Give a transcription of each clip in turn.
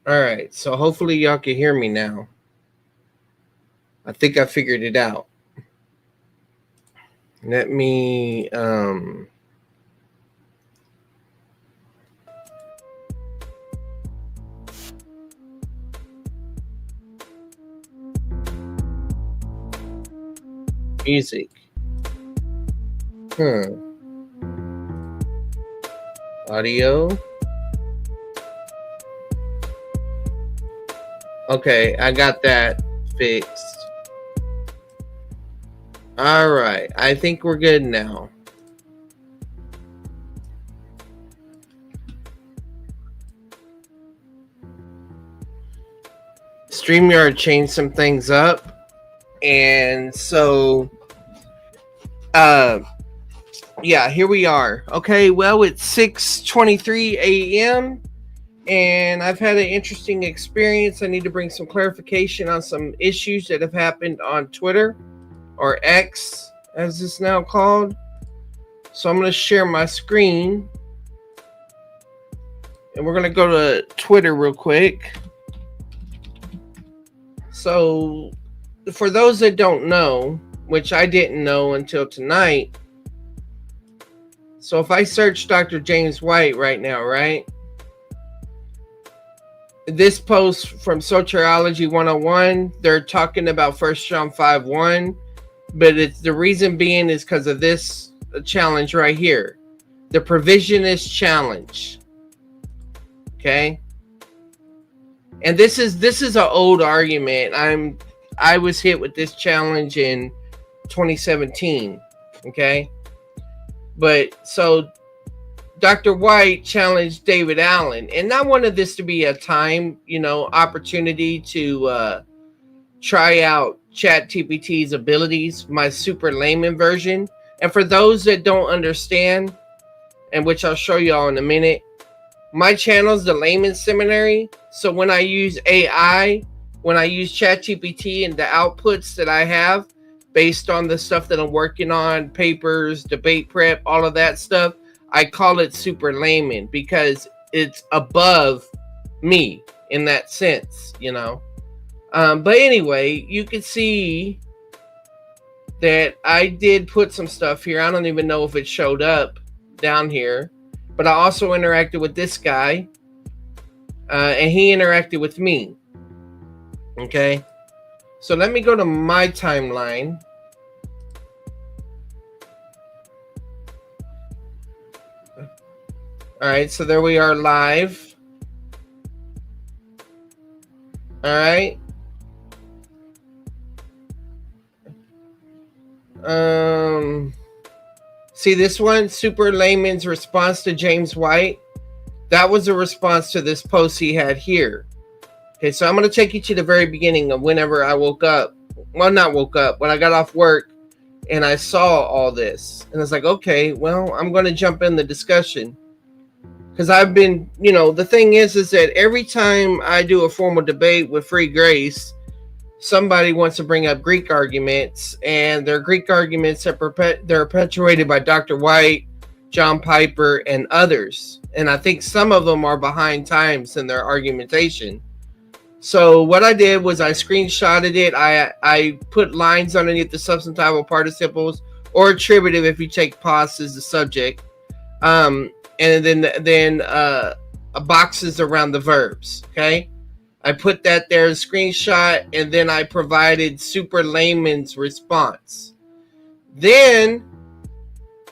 All right, so hopefully y'all can hear me now. I think I figured it out. Let me music. Audio. Okay, I got that fixed. All right, I think we're good now. StreamYard changed some things up, and so yeah, here we are. Okay, well, it's 6:23 a.m. and I've had an interesting experience. I need to bring some clarification on some issues that have happened on Twitter, or X as it's now called. So I'm going to share my screen, and we're going to go to Twitter real quick. So for those that don't know, which I didn't know until tonight, so if I search Dr. James White right now, right? This post from Soteriology 101, they're talking about 1 John 5:1, but it's the reason being is because of this challenge right here, the provisionist challenge. Okay, and this is an old argument. I was hit with this challenge in 2017. Okay, but so Dr. White challenged David Allen, and I wanted this to be a time, opportunity to try out ChatGPT's abilities, my super layman version. And for those that don't understand, and which I'll show y'all in a minute, my channel is the Layman Seminary. So when I use AI, when I use ChatGPT and the outputs that I have based on the stuff that I'm working on, papers, debate prep, all of that stuff, I call it super layman because it's above me in that sense, But anyway, you can see that I did put some stuff here. I don't even know if it showed up down here, but I also interacted with this guy, and he interacted with me. Okay, so let me go to my timeline. All right, so there we are live. All right. See this one, Super Layman's response to James White. That was a response to this post he had here. Okay, so I'm going to take you to the very beginning of whenever I woke up. Well, not woke up, when I got off work and I saw all this. And I was like, okay, well, I'm going to jump in the discussion. Because I've been, the thing is that every time I do a formal debate with Free Grace, somebody wants to bring up Greek arguments, and their Greek arguments are they're perpetuated by Dr. White, John Piper, and others. And I think some of them are behind times in their argumentation. So what I did was I screenshotted it. I put lines underneath the substantival participles, or attributive if you take pos as the subject, and then boxes around the verbs. Okay, I put that there as a screenshot, and then I provided super layman's response. Then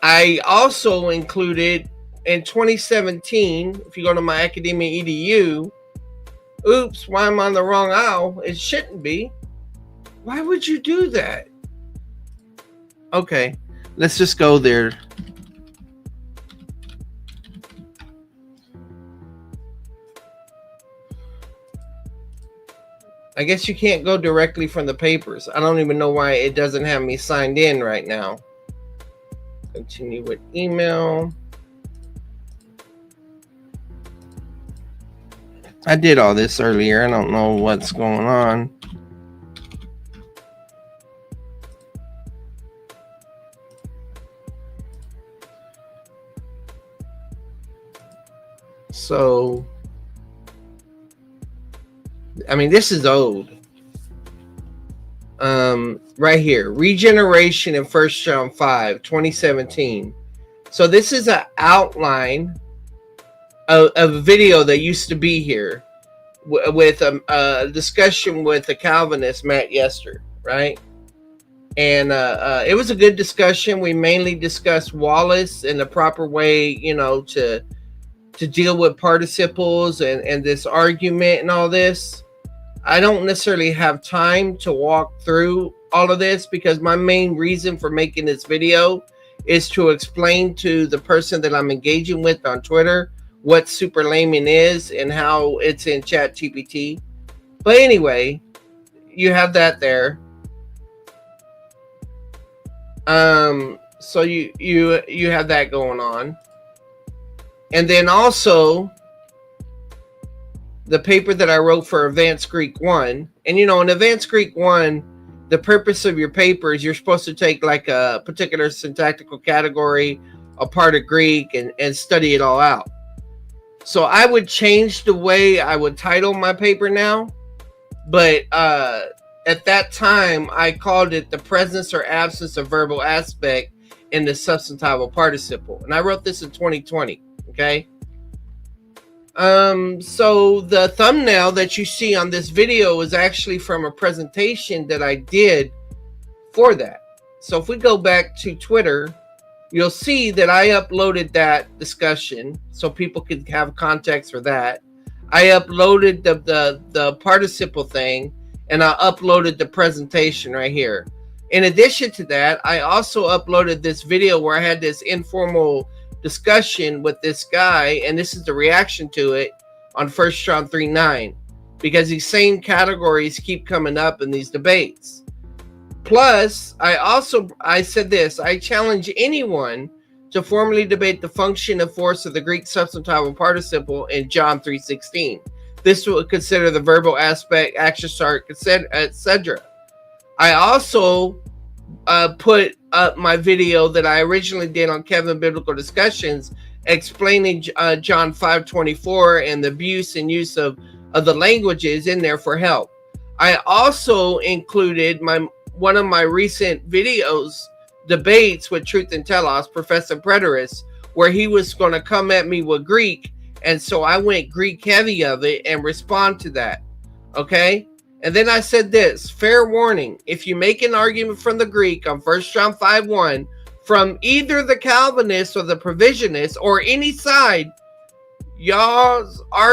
I also included in 2017, if you go to my academia edu, oops, why am I on the wrong aisle? It shouldn't be. Why would you do that? Okay, let's just go there. I guess you can't go directly from the papers. I don't even know why it doesn't have me signed in right now. Continue with email. I did all this earlier. I don't know what's going on. So I mean, this is old. Right here, regeneration in 1 John 5, 2017. So this is an outline of a video that used to be here with a discussion with the Calvinist Matt Yester, right? And it was a good discussion. We mainly discussed Wallace in the proper way, you know, to deal with participles and this argument and all this. I don't necessarily have time to walk through all of this because my main reason for making this video is to explain to the person that I'm engaging with on Twitter what Super Layman is and how it's in Gpt5. But anyway, you have that there. So you have that going on. And then also the paper that I wrote for Advanced Greek 1. And you know, in Advanced Greek 1, the purpose of your paper is you're supposed to take like a particular syntactical category, a part of Greek, and study it all out. So I would change the way I would title my paper now. But at that time, I called it the presence or absence of verbal aspect in the substantival participle. And I wrote this in 2020, okay? So the thumbnail that you see on this video is actually from a presentation that I did for that. So if we go back to Twitter, you'll see that I uploaded that discussion so people could have context for that. I uploaded the participle thing, and I uploaded the presentation right here. In addition to that, I also uploaded this video where I had this informal discussion with this guy, and this is the reaction to it on 1 John 3:9, because these same categories keep coming up in these debates. Plus, I said this: I challenge anyone to formally debate the function and force of the Greek substantival participle in John 3:16. This will consider the verbal aspect, action start, etc. I also put up my video that I originally did on Kevin Biblical Discussions explaining John 5:24 and the abuse and use of the languages in there for help. I also included one of my recent videos, debates with Truth and Telos, Professor Preterist, where he was going to come at me with Greek, and so I went Greek heavy of it and respond to that, okay? And then I said this: fair warning, if you make an argument from the Greek on 1 John 5:1 from either the Calvinist or the Provisionist or any side, you are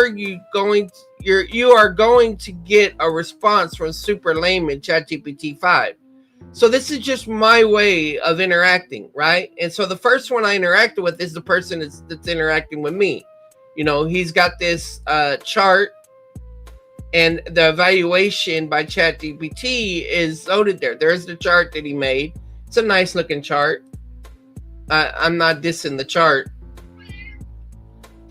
going to get a response from Super Layman Gpt5. So this is just my way of interacting, right? And so the first one I interacted with is the person that's interacting with me. You know, he's got this chart, and the evaluation by ChatGPT is loaded there. There's the chart that he made. It's a nice looking chart. I'm not dissing the chart.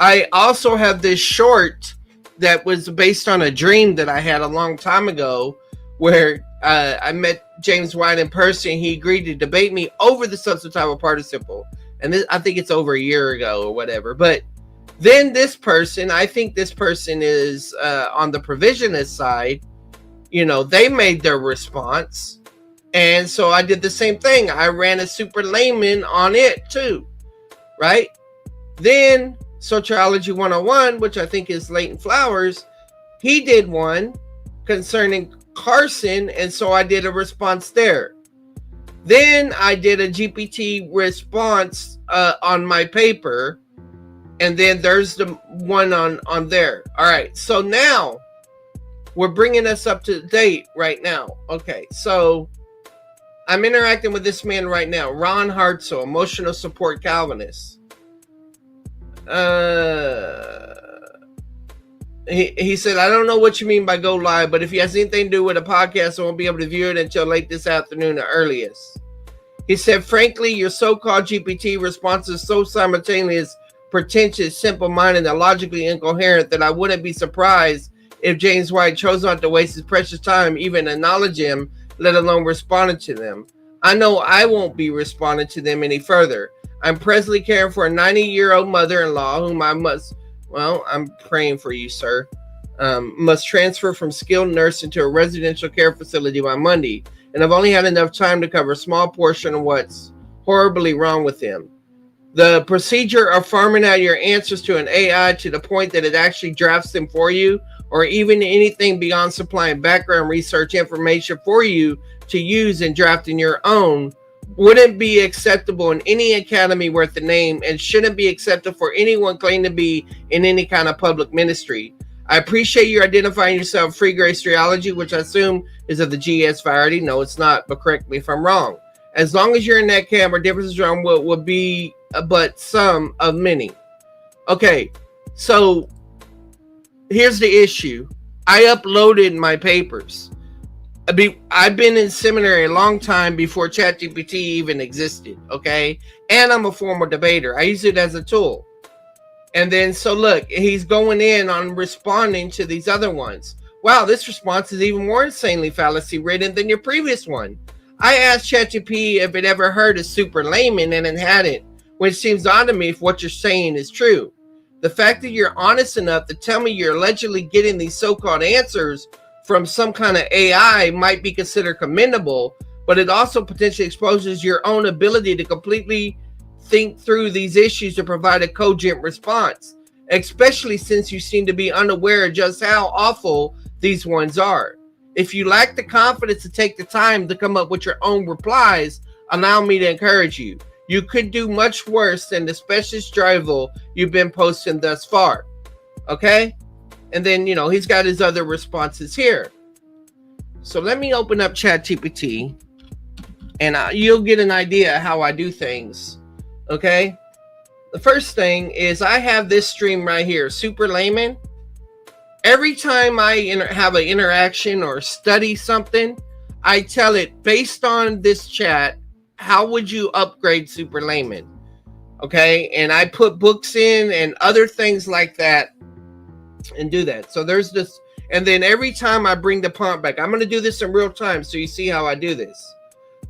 I also have this short that was based on a dream that I had a long time ago, where I met James White in person. He agreed to debate me over the substantival participle. And I think it's over a year ago or whatever. But then this person, I think this person is on the provisionist side. You know, they made their response. And so I did the same thing. I ran a Super Layman on it too, right? Then Sociology 101, which I think is Leighton Flowers, he did one concerning Carson, and so I did a response there. Then I did a GPT response on my paper, and then there's the one on there. All right, so now we're bringing us up to date right now. Okay, so I'm interacting with this man right now, Ron Hartzell, emotional support Calvinist. He said, I don't know what you mean by go live, but if he has anything to do with a podcast, I won't be able to view it until late this afternoon at earliest. He said, frankly, your so-called GPT response is so simultaneous, pretentious, simple-minded, and logically incoherent that I wouldn't be surprised if James White chose not to waste his precious time even acknowledging him, let alone responding to them. I know I won't be responding to them any further. I'm presently caring for a 90-year-old mother-in-law whom I must... Well, I'm praying for you, sir. Must transfer from skilled nursing to a residential care facility by Monday, and I've only had enough time to cover a small portion of what's horribly wrong with him. The procedure of farming out your answers to an AI to the point that it actually drafts them for you, or even anything beyond supplying background research information for you to use in drafting your own, wouldn't be acceptable in any academy worth the name, and shouldn't be acceptable for anyone claiming to be in any kind of public ministry. I appreciate you identifying yourself free grace theology, which I assume is of the GS variety. No, it's not, but correct me if I'm wrong. As long as you're in that camp, or differences around what would be but some of many. Okay, so here's the issue. I uploaded my papers. I've been in seminary a long time before ChatGPT even existed, okay? And I'm a former debater. I use it as a tool. And then, so look, he's going in on responding to these other ones. Wow, this response is even more insanely fallacy-ridden than your previous one. I asked ChatGPT if it ever heard of super layman, and it hadn't, which seems odd to me if what you're saying is true. The fact that you're honest enough to tell me you're allegedly getting these so-called answers from some kind of AI might be considered commendable, but it also potentially exposes your own ability to completely think through these issues to provide a cogent response, especially since you seem to be unaware of just how awful these ones are. If you lack the confidence to take the time to come up with your own replies, allow me to encourage you. You could do much worse than the specialist drivel you've been posting thus far. Okay? And then, you know, he's got his other responses here. So let me open up ChatGPT, and you'll get an idea how I do things. Okay? The first thing is I have this stream right here, Super Layman. Every time I have an interaction or study something, I tell it, based on this chat, how would you upgrade Super Layman? Okay? And I put books in and other things like that and do that. So there's this, and then every time I bring the prompt back, I'm going to do this in real time so you see how I do this.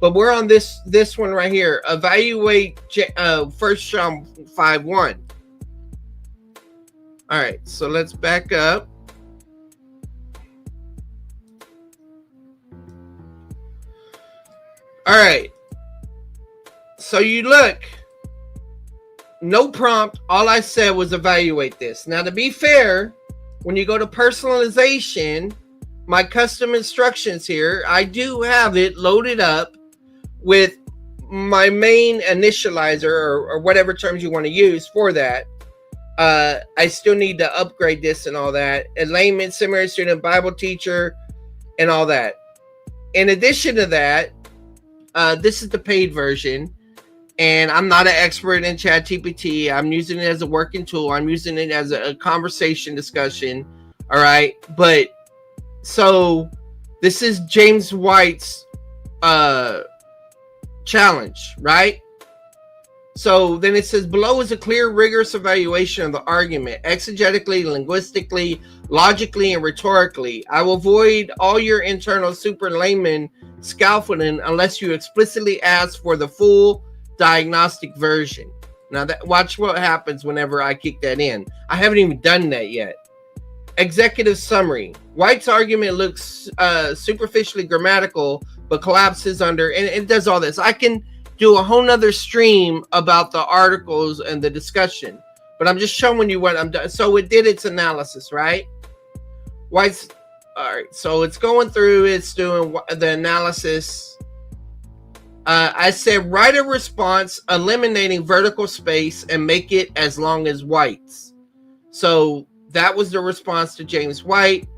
But we're on this one right here. Evaluate 1 John 5:1. All right, so let's back up. All right. So you look, no prompt. All I said was evaluate this. Now, to be fair, when you go to personalization, my custom instructions here, I do have it loaded up with my main initializer or whatever terms you want to use for that. I still need to upgrade this and all that. A layman, seminary student, Bible teacher, and all that. In addition to that, this is the paid version. And I'm not an expert in ChatGPT. I'm using it as a working tool. I'm using it as a conversation discussion. All right. But so this is James White's challenge, right? So then it says below is a clear, rigorous evaluation of the argument, exegetically, linguistically, logically, and rhetorically. I will avoid all your internal super layman scaffolding unless you explicitly ask for the full diagnostic version. Now that, watch what happens whenever I kick that in. I haven't even done that yet. Executive summary. White's argument looks superficially grammatical, but collapses under, and it does all this. I can do a whole nother stream about the articles and the discussion, but I'm just showing you what I'm doing. So it did its analysis, right? White's, all right, so it's going through, it's doing the analysis. I said, write a response eliminating vertical space and make it as long as White's. So that was the response to James White.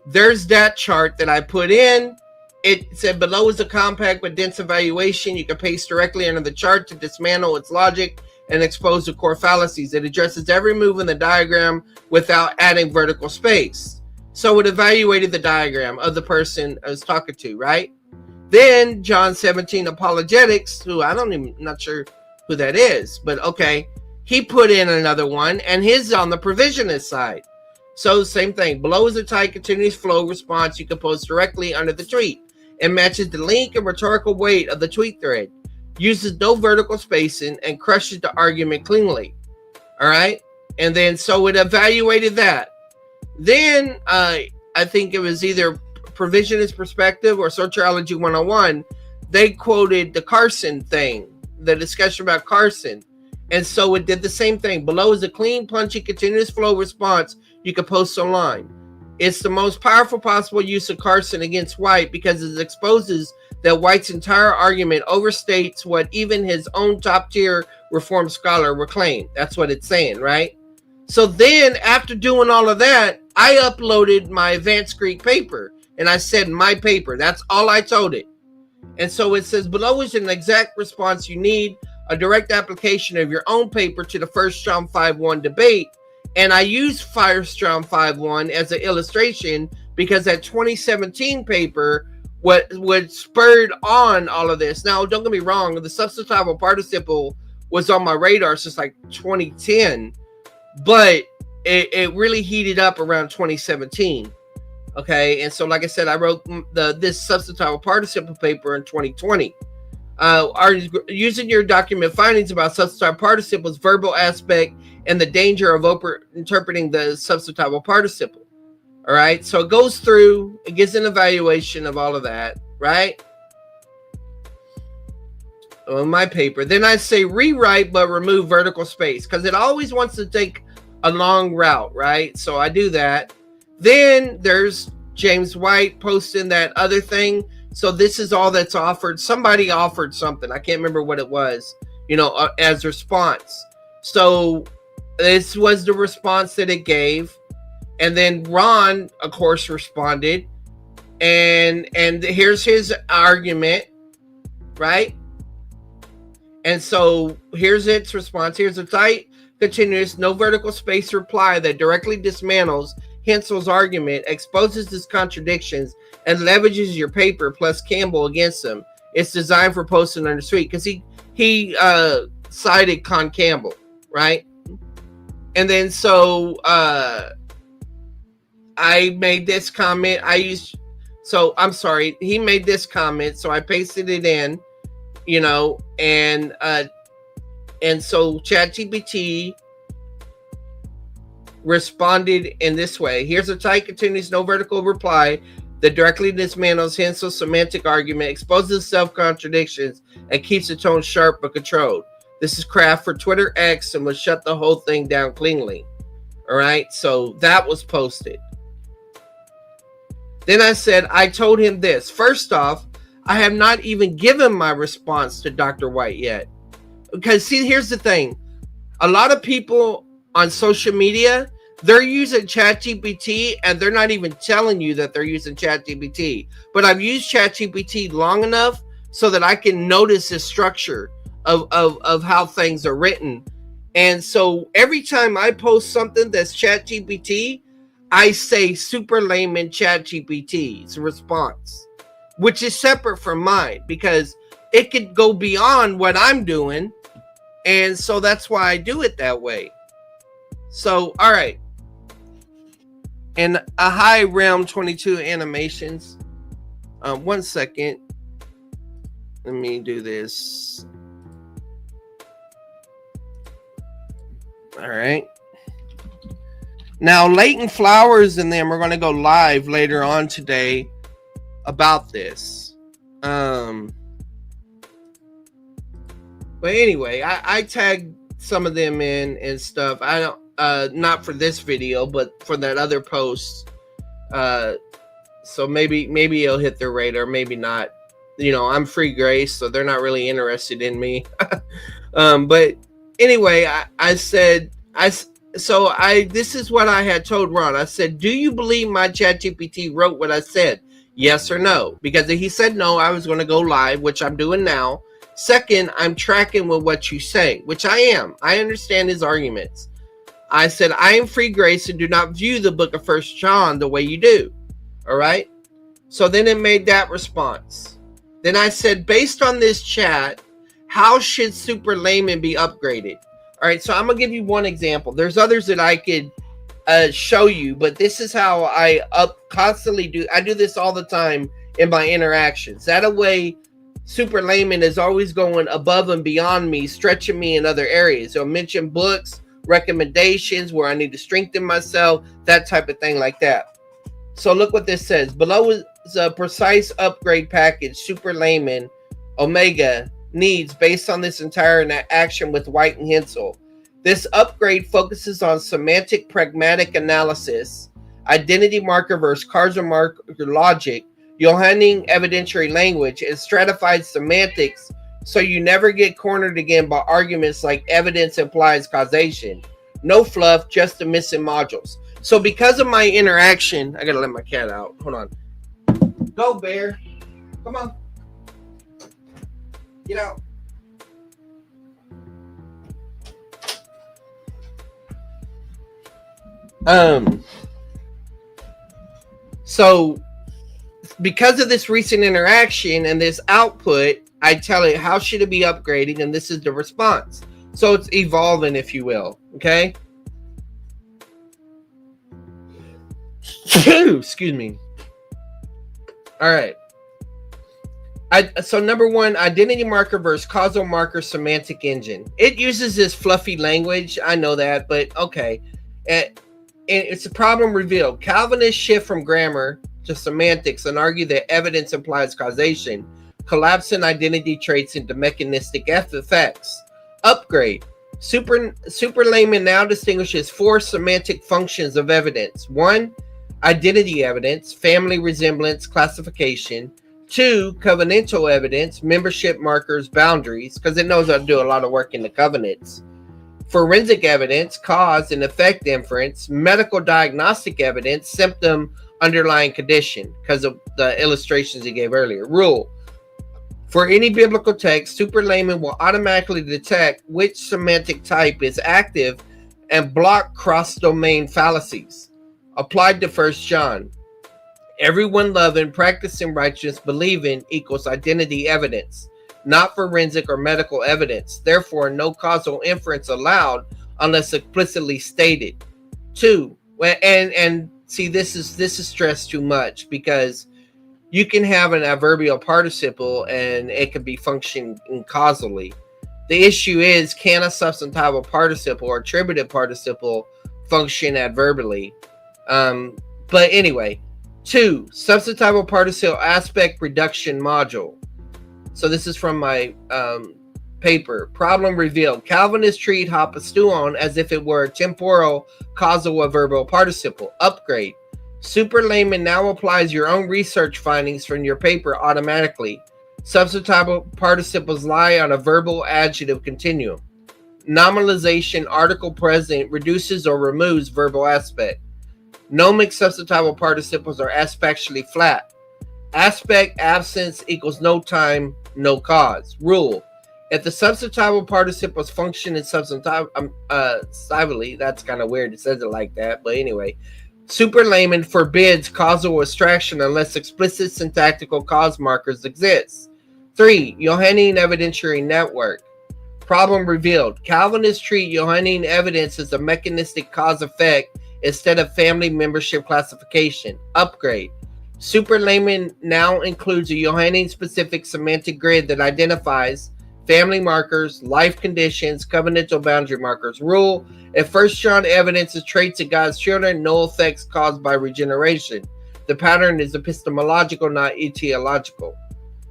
There's that chart that I put in. It said below is a compact but dense evaluation. You can paste directly under the chart to dismantle its logic and expose the core fallacies. It addresses every move in the diagram without adding vertical space. So it evaluated the diagram of the person I was talking to, right? Then John 17 apologetics, who not sure who that is, but okay. He put in another one, and his on the provisionist side. So same thing. Below is a tight, continuous flow response you can post directly under the tweet. It matches the link and rhetorical weight of the tweet thread. Uses no vertical spacing and crushes the argument cleanly. All right. And then so it evaluated that. Then I think it was either Provisionist Perspective or Sociology 101. They quoted the Carson thing, the discussion about Carson. And so it did the same thing. Below is a clean, punchy, continuous flow response you can post online. It's the most powerful possible use of Carson against White because it exposes that White's entire argument overstates what even his own top-tier reform scholar would claim. That's what it's saying, right? So then, after doing all of that, I uploaded my advanced Greek paper, and I said my paper. That's all I told it. And so it says, below is an exact response you need, a direct application of your own paper to the first John 5.1 debate. And I used First John 5.1 as an illustration because that 2017 paper what spurred on all of this. Now, don't get me wrong, the substantival participle was on my radar since like 2010, but it really heated up around 2017. Okay, and so like I said, I wrote this substantival participle paper in 2020. Are using your document findings about substantival participles, verbal aspect, and the danger of interpreting the substantival participle. All right, so it goes through, it gives an evaluation of all of that, right? On my paper. Then I say rewrite but remove vertical space because it always wants to take a long route, right? So I do that. Then there's James White posting that other thing. So this is all that's offered. Somebody offered something. I can't remember what it was, as response. So this was the response that it gave. And then Ron, of course, responded. And here's his argument, right? And so here's its response. Here's a tight, continuous, no vertical space reply that directly dismantles Hensel's argument, exposes his contradictions, and leverages your paper plus Campbell against him. It's designed for posting under suite because he cited Con Campbell, right? And then so I made this comment. I'm sorry. He made this comment, so I pasted it in, and so ChatGPT responded in this way. Here's a tight, continuous, no vertical reply that directly dismantles Hensel's semantic argument, exposes self-contradictions, and keeps the tone sharp but controlled. This is craft for Twitter X and will shut the whole thing down cleanly. All right, so that was posted. Then I said, I told him this. First off, I have not even given my response to Dr. White yet. Because see, here's the thing. A lot of people on social media, they're using ChatGPT and they're not even telling you that they're using ChatGPT. But I've used ChatGPT long enough so that I can notice the structure of how things are written. And so every time I post something that's ChatGPT, I say super layman ChatGPT's response, which is separate from mine because it could go beyond what I'm doing. And so that's why I do it that way. So, all right. And a high realm 22 animations. 1 second. Let me do this. All right. Now, Leighton Flowers and them are going to go live later on today about this. But anyway, I tagged some of them in and stuff. I don't, not for this video, but for that other post. So maybe it'll hit their radar, maybe not. I'm free grace, so they're not really interested in me. But anyway, I said, this is what I had told Ron. I said, do you believe my ChatGPT wrote what I said? Yes or no? Because if he said no, I was going to go live, which I'm doing now. Second, I'm tracking with what you say, which I am. I understand his arguments. I said, I am free grace and do not view the book of First John the way you do. All right. So then it made that response. Then I said, based on this chat, how should Super Layman be upgraded? All right. So I'm going to give you one example. There's others that I could show you, but this is how I constantly do. I do this all the time in my interactions. That way, Super Layman is always going above and beyond me, stretching me in other areas. He'll mention books recommendations, where I need to strengthen myself, that type of thing like that. So look what this says. Below is a precise upgrade package Super Layman Omega needs based on this entire action with White and Hensel. This upgrade focuses on semantic pragmatic analysis, identity marker versus causal marker logic, Johannine evidentiary language, and stratified semantics, so you never get cornered again by arguments like evidence implies causation. No fluff, just the missing modules. So because of my interaction, I gotta let my cat out. Hold on. Go, bear. Come on. Get out. So because of this recent interaction and this output, I tell it how should it be upgrading, and this is the response. So it's evolving, if you will. Okay. Excuse me. All right. So number one, identity marker versus causal marker semantic engine. It uses this fluffy language. I know that, but okay. And it's a problem revealed. Calvinists shift from grammar to semantics and argue that evidence implies causation, collapsing identity traits into mechanistic effects. Upgrade. Super Layman now distinguishes 4 semantic functions of evidence. 1, identity evidence, family resemblance, classification. 2, covenantal evidence, membership markers, boundaries, because it knows how to do a lot of work in the covenants. Forensic evidence, cause and effect inference. Medical diagnostic evidence, symptom, underlying condition, because of the illustrations he gave earlier. Rule. For any biblical text, Super Layman will automatically detect which semantic type is active and block cross-domain fallacies. Applied to 1 John. Everyone loving, practicing righteousness, believing equals identity evidence, not forensic or medical evidence. Therefore, no causal inference allowed unless explicitly stated. 2, and see, this is stressed too much, because you can have an adverbial participle and it can be functioning causally. The issue is, can a substantival participle or attributive participle function adverbially? But anyway. 2, substantival participle aspect reduction module. So this is from my paper. Problem revealed. Calvinists treat hapastuon as if it were a temporal causal adverbial participle. Upgrade. Super Layman now applies your own research findings from your paper automatically. Substantival participles lie on a verbal adjective continuum. Nominalization article present reduces or removes verbal aspect. Nomic substantival participles are aspectually flat. Aspect absence equals no time, no cause. Rule. If the substantival participles function in substantively, that's kind of weird. It says it like that, but anyway. Super Layman forbids causal abstraction unless explicit syntactical cause markers exist. 3, Johannine evidentiary network. Problem revealed. Calvinists treat Johannine evidence as a mechanistic cause-effect instead of family membership classification. Upgrade. Super Layman now includes a Johannine-specific semantic grid that identifies family markers, life conditions, covenantal boundary markers. Rule. If 1 John evidence is traits of God's children, no effects caused by regeneration. The pattern is epistemological, not etiological.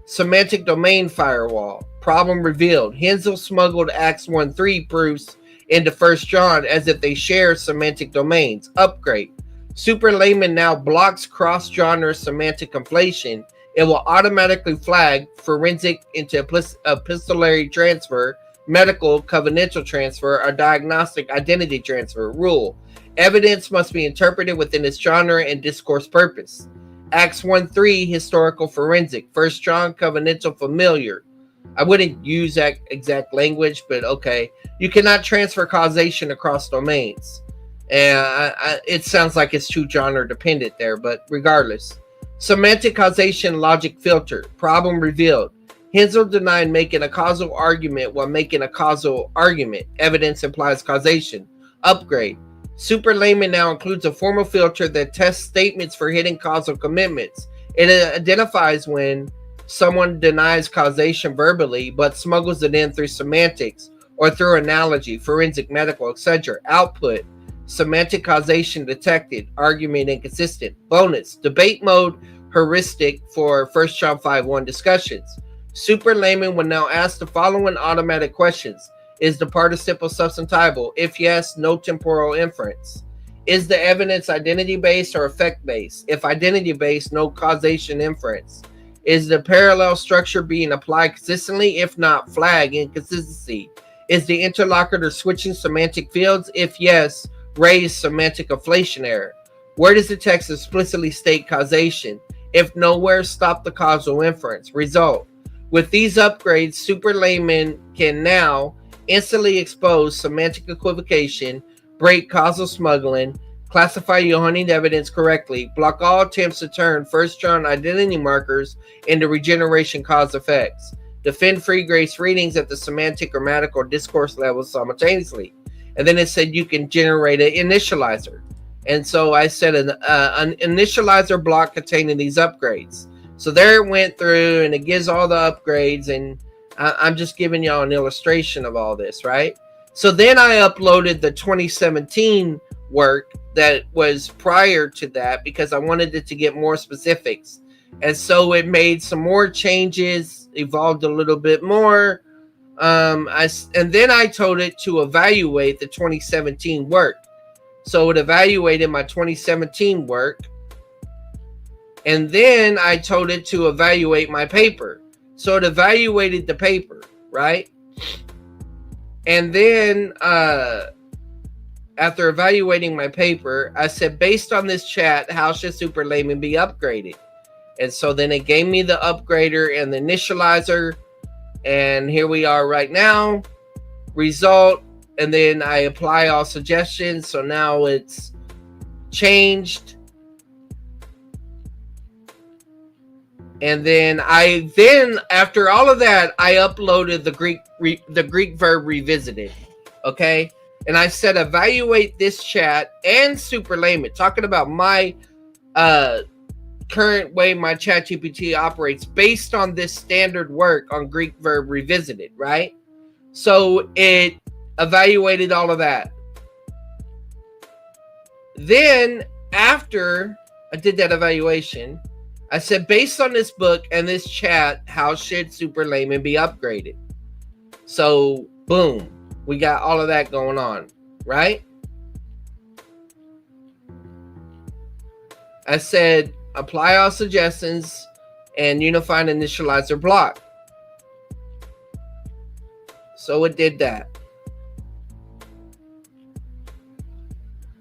Semantic domain firewall. Problem revealed. Hensel smuggled Acts 1:3 proofs into 1 John as if they share semantic domains. Upgrade. Super Layman now blocks cross-genre semantic conflation. It will automatically flag forensic into epistolary transfer, medical covenantal transfer, or diagnostic identity transfer. Rule. Evidence must be interpreted within its genre and discourse purpose. Acts 1:3 historical forensic. 1 John covenantal familiar. I wouldn't use that exact language, but okay. You cannot transfer causation across domains. And it sounds like it's too genre dependent there, but regardless. Semantic causation logic filter. Problem revealed. Hensel denied making a causal argument while making a causal argument. Evidence implies causation. Upgrade. Super Layman now includes a formal filter that tests statements for hidden causal commitments. It identifies when someone denies causation verbally but smuggles it in through semantics, or through analogy, forensic, medical, etc. Output, semantic causation detected, argument inconsistent. Bonus, debate mode heuristic for 1 John 5:1 discussions. Super Layman will now ask the following automatic questions. Is the participle substantival? If yes, no temporal inference. Is the evidence identity-based or effect-based? If identity-based, no causation inference. Is the parallel structure being applied consistently? If not, flag inconsistency. Is the interlocutor switching semantic fields? If yes, raise semantic inflation error. Where does the text explicitly state causation? If nowhere, stop the causal inference. Result. With these upgrades, Super Layman can now instantly expose semantic equivocation, break causal smuggling, classify Johannine evidence correctly, block all attempts to turn 1 John identity markers into regeneration cause effects, defend free grace readings at the semantic, grammatical, discourse levels simultaneously. And then it said you can generate an initializer. And so I said an initializer block containing these upgrades. So there it went through and it gives all the upgrades, and I'm just giving y'all an illustration of all this, right? So then I uploaded the 2017 work that was prior to that because I wanted it to get more specifics. And so it made some more changes, evolved a little bit more. And then I told it to evaluate the 2017 work. So it evaluated my 2017 work. And then I told it to evaluate my paper. So it evaluated the paper, right? And then after evaluating my paper, I said, based on this chat, how should Super Layman be upgraded? And so then it gave me the upgrader and the initializer. And here we are right now. Result. And then I apply all suggestions. So now it's changed. And then after all of that, I uploaded the Greek verb revisited. Okay. And I said, evaluate this chat and Super Layman, talking about my current way my chat GPT operates based on this standard work on Greek verb revisited, right? So it evaluated all of that. Then after I did that evaluation, I said, based on this book and this chat, how should Super Layman be upgraded? So boom, we got all of that going on, right? I said, apply all suggestions and unified initializer block. So it did that.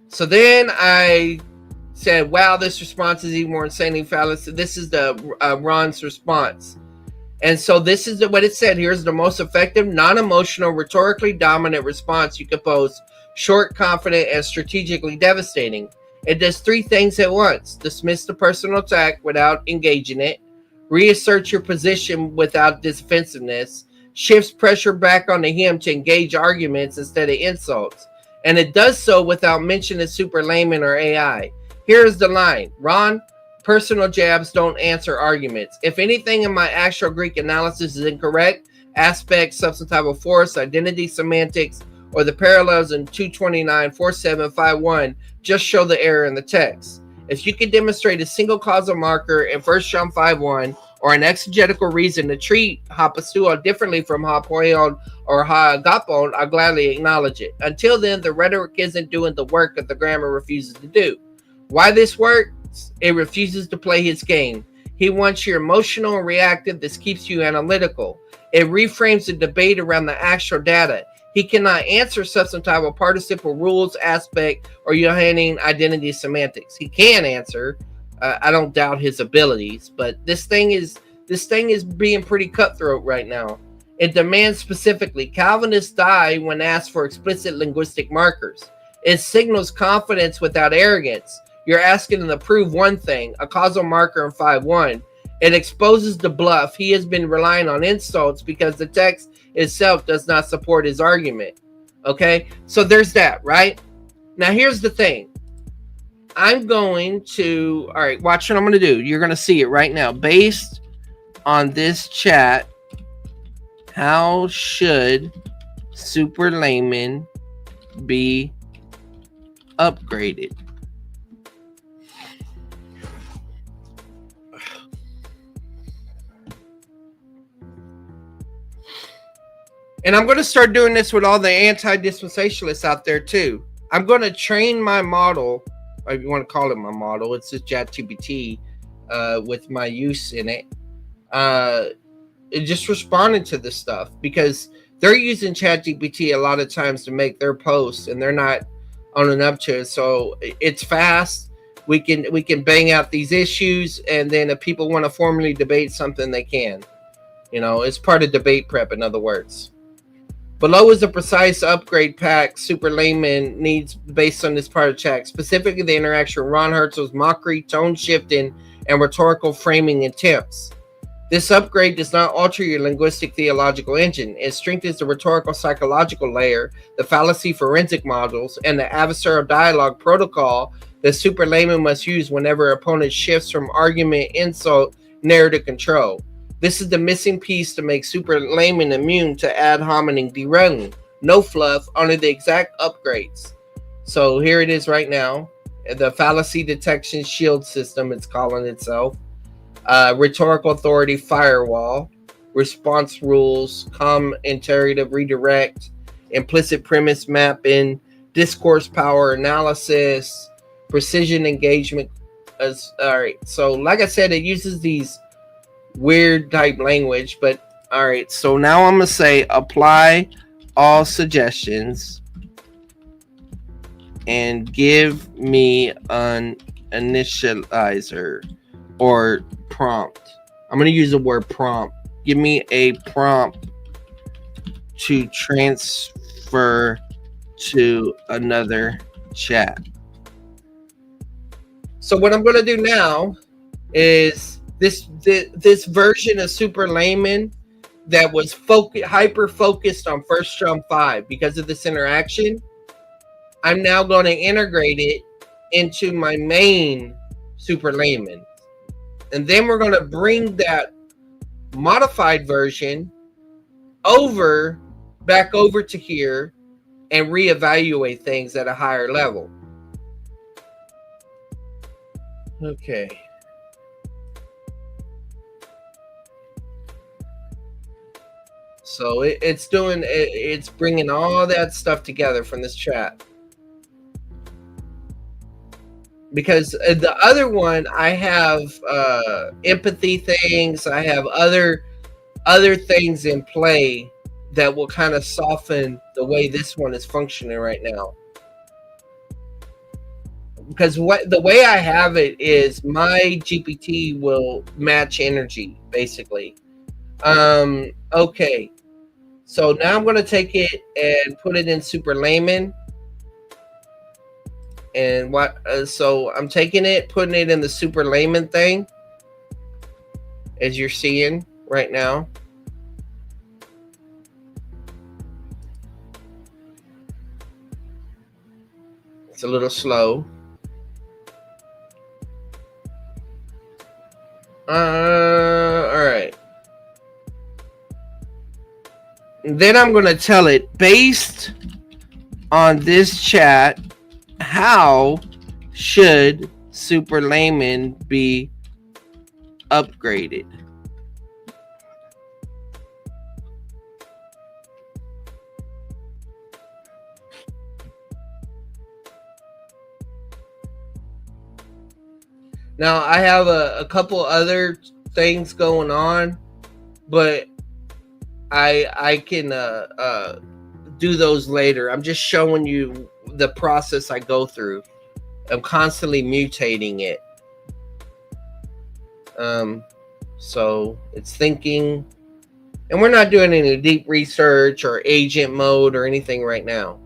So then I said, wow, this response is even more insanely fallacious. This is the Ron's response. And so this is what it said. Here's the most effective, non-emotional, rhetorically dominant response you can pose. Short, confident, and strategically devastating. It does three things at once. Dismiss the personal attack without engaging it. Reassert your position without defensiveness. Shifts pressure back onto him to engage arguments instead of insults. And it does so without mentioning Super Layman or AI. Here's the line. Ron, personal jabs don't answer arguments. If anything in my actual Greek analysis is incorrect, aspect, substantival force, identity, semantics, or the parallels in 229.4751, just show the error in the text. If you can demonstrate a single causal marker in 1 John 5:1 or an exegetical reason to treat hapasuo differently from hapoion or hagapon, I'll gladly acknowledge it. Until then, the rhetoric isn't doing the work that the grammar refuses to do. Why this works? It refuses to play his game. He wants you emotional and reactive. This keeps you analytical. It reframes the debate around the actual data. He cannot answer substantival participle rules, aspect, or Johannine identity semantics. He can answer. I don't doubt his abilities, but this thing is being pretty cutthroat right now. It demands specifically. Calvinists die when asked for explicit linguistic markers. It signals confidence without arrogance. You're asking him to prove one thing, a causal marker in 5:1. It exposes the bluff. He has been relying on insults because the text itself does not support his argument. Okay, so there's that, right? Now here's the thing. I'm going to, all right, watch what I'm going to do. You're going to see it right now. Based on this chat, how should Super Layman be upgraded? And I'm going to start doing this with all the anti-dispensationalists out there too. I'm going to train my model, if you want to call it my model, it's just Gpt with my use in it. Just responding to this stuff because they're using ChatGPT a lot of times to make their posts, and they're not owning up to it. So it's fast. We can bang out these issues, and then if people want to formally debate something, they can. You know, it's part of debate prep, in other words. Below is a precise upgrade pack Super Layman needs based on this part of chat, specifically the interaction with Ron Herzl's mockery, tone shifting, and rhetorical framing attempts. This upgrade does not alter your linguistic theological engine. It strengthens the rhetorical psychological layer, the fallacy forensic models, and the adversarial dialogue protocol that Super Layman must use whenever an opponent shifts from argument, insult, narrative control. This is the missing piece to make Super Layman immune to ad hominem derailing. No fluff, only the exact upgrades. So here it is right now. The fallacy detection shield system, it's calling itself. Rhetorical authority firewall. Response rules, interrogative redirect, implicit premise mapping, discourse power analysis, precision engagement. All right. So like I said, it uses these weird type language, but all right, so now I'm gonna say apply all suggestions and give me an initializer or prompt. I'm gonna use the word prompt. Give me a prompt to transfer to another chat. So what I'm gonna do now is this version of Super Layman that was hyper focused on First Jump 5 because of this interaction. I'm now going to integrate it into my main Super Layman, and then we're going to bring that modified version back over to here and reevaluate things at a higher level. Okay. So it's bringing all that stuff together from this chat. Because the other one, I have empathy things, I have other things in play that will kind of soften the way this one is functioning right now. Because the way I have it is my GPT will match energy, basically. Okay. So now I'm going to take it and put it in Super Layman. And so I'm taking it, putting it in the Super Layman thing, as you're seeing right now. It's a little slow. All right. Then I'm going to tell it, based on this chat, how should Super Layman be upgraded? Now I have a couple other things going on, but I can do those later. I'm just showing you the process I go through. I'm constantly mutating it. So it's thinking, and we're not doing any deep research or agent mode or anything right now.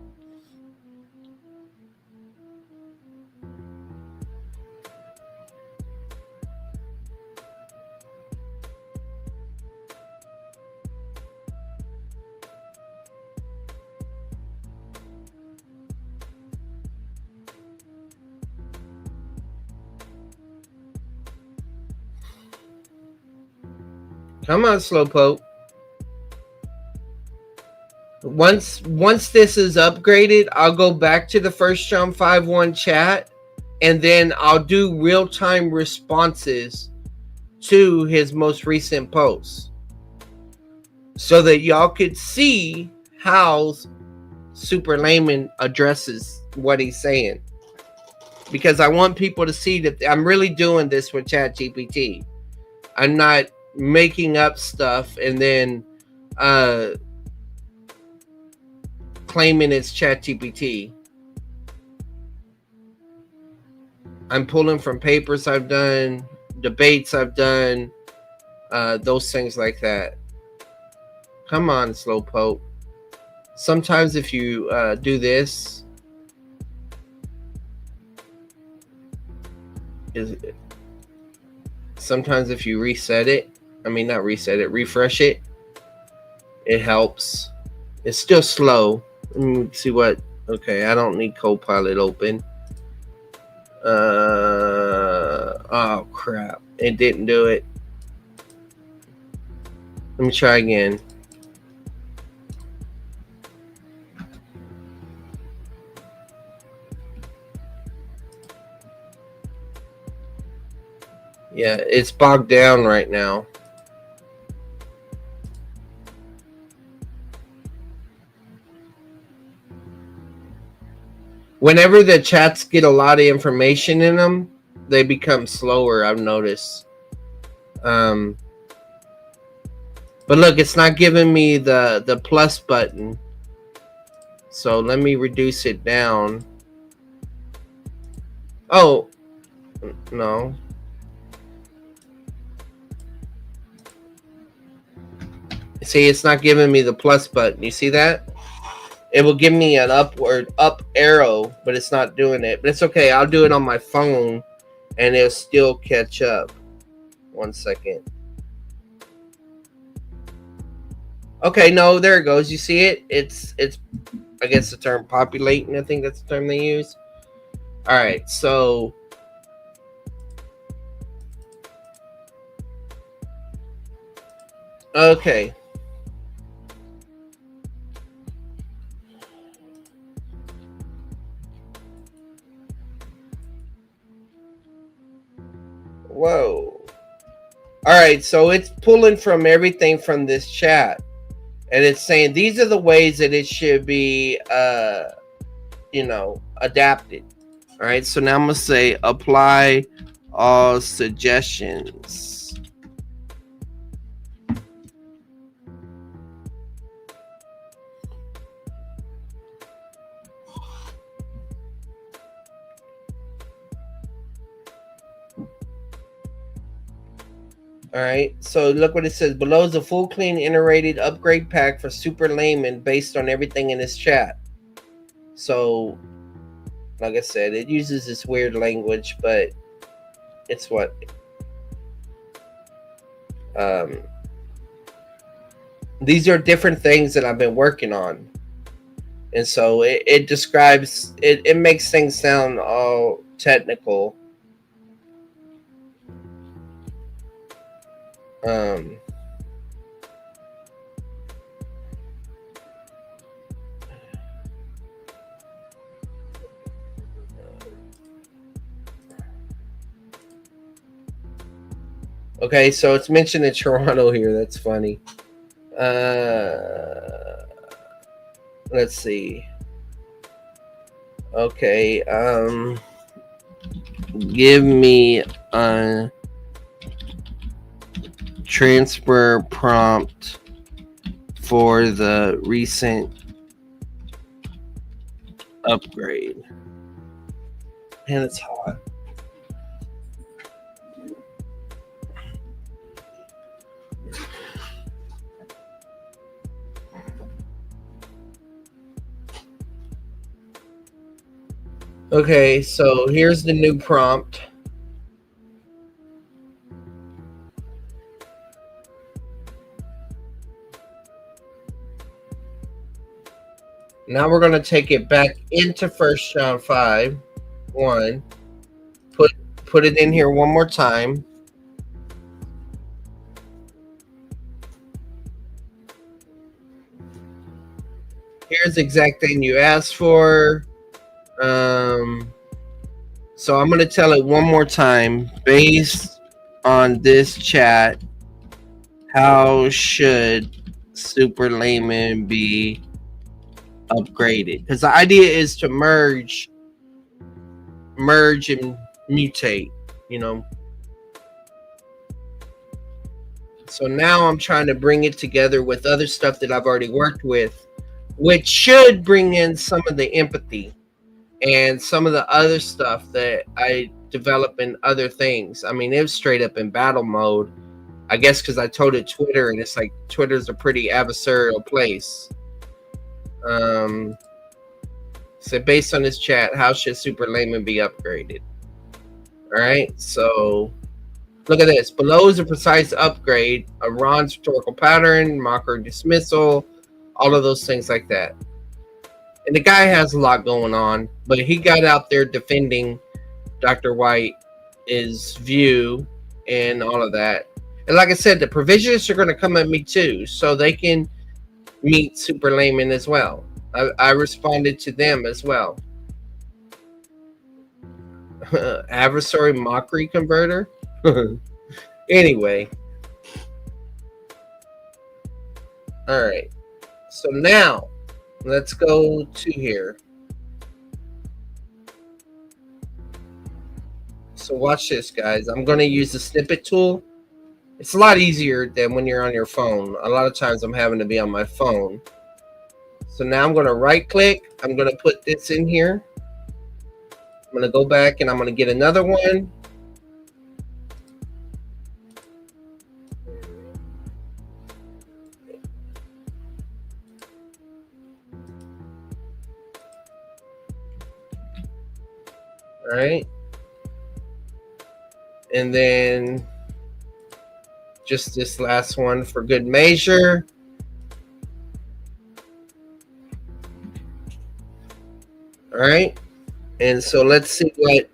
Come on, Slowpoke. once this is upgraded, I'll go back to the 1 John 5:1 chat, and then I'll do real-time responses to his most recent posts, so that y'all could see how Super Layman addresses what he's saying. Because I want people to see that I'm really doing this with ChatGPT. I'm not making up stuff and then claiming it's ChatGPT. I'm pulling from papers I've done, debates I've done, those things like that. Come on, Slowpoke. Sometimes if you do this, sometimes if you reset it, not reset it, refresh it, it helps. It's still slow. Let me see what. Okay, I don't need Copilot open. Oh crap, it didn't do it. Let me try again. Yeah, it's bogged down right now. Whenever the chats get a lot of information in them, they become slower, I've noticed. But look, it's not giving me the plus button. So let me reduce it down. Oh, no. See, it's not giving me the plus button. You see that? It will give me an up arrow, but it's not doing it. But it's okay. I'll do it on my phone, and it'll still catch up. 1 second. Okay, no, there it goes. You see it? It's I guess the term populating. I think that's the term they use. All right, so okay. Whoa. All right, so it's pulling from everything from this chat, and it's saying these are the ways that it should be, adapted. All right, so now I'm gonna say apply all suggestions. All right, so look what it says. Below is a full, clean, iterated upgrade pack for Super Layman based on everything in this chat. So, like I said, it uses this weird language, but it's what? These are different things that I've been working on. And so it describes, it makes things sound all technical. Okay, so it's mentioned in Toronto here. That's funny. Let's see. Okay, give me a transfer prompt for the recent upgrade. Man, it's hot. Okay, so here's the new prompt. Now we're going to take it back into 1 John 5:1. Put it in here one more time. here's the exact thing you asked for. So I'm going to tell it one more time. Based on this chat, how should Super Layman be upgraded? Because the idea is to merge and mutate, you know. So now I'm trying to bring it together with other stuff that I've already worked with, which should bring in some of the empathy and some of the other stuff that I develop in other things. I mean, it was straight up in battle mode, I guess, because I told it Twitter, and it's like Twitter's a pretty adversarial place. So based on this chat, how should Super Layman be upgraded? All right, so look at this. Below is a precise upgrade of Ron's rhetorical pattern, mocker dismissal, all of those things like that. And the guy has a lot going on, but he got out there defending Dr. White's view and all of that. And like I said, the provisionists are going to come at me too, so they can meet Super Layman as well. I responded to them as well. Adversary mockery converter. Anyway. All right. So now let's go to here. So watch this, guys. I'm going to use the snippet tool. It's a lot easier than when you're on your phone. A lot of times I'm having to be on my phone. So now I'm going to right click. I'm going to put this in here. I'm going to go back and I'm going to get another one. All right. And then just this last one for good measure. All right. And so let's see what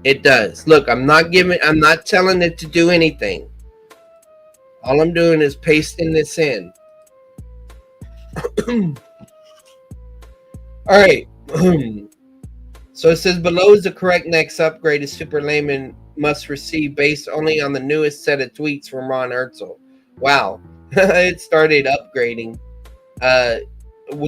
it does. Look, I'm not telling it to do anything. All I'm doing is pasting this in. All right. So it says below is the correct next upgrade is Super Layman must receive based only on the newest set of tweets from Ron Herzl. Wow. It started upgrading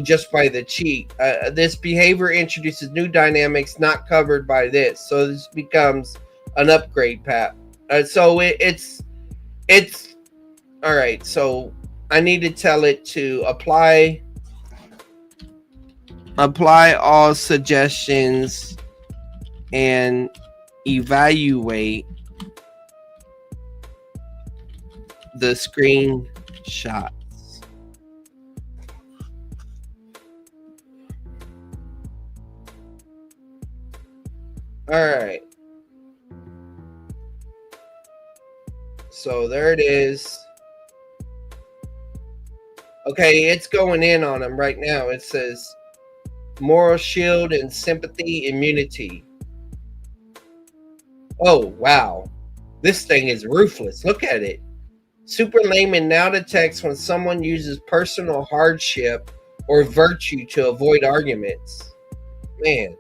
just by the cheat. This behavior introduces new dynamics not covered by this. So this becomes an upgrade path. So it's all right. So I need to tell it to apply all suggestions and evaluate the screenshots. All right. So there it is. Okay, it's going in on them right now. It says moral shield and sympathy immunity. Oh, wow. This thing is ruthless. Look at it. Super Layman now detects when someone uses personal hardship or virtue to avoid arguments. Man.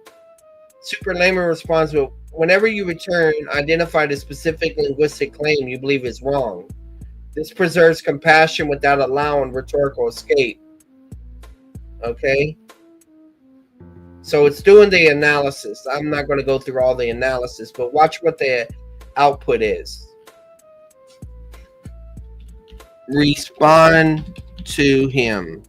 Super Layman responds with, whenever you return, identify the specific linguistic claim you believe is wrong. This preserves compassion without allowing rhetorical escape. Okay? So it's doing the analysis. I'm not going to go through all the analysis, but watch what the output is. Respond to him.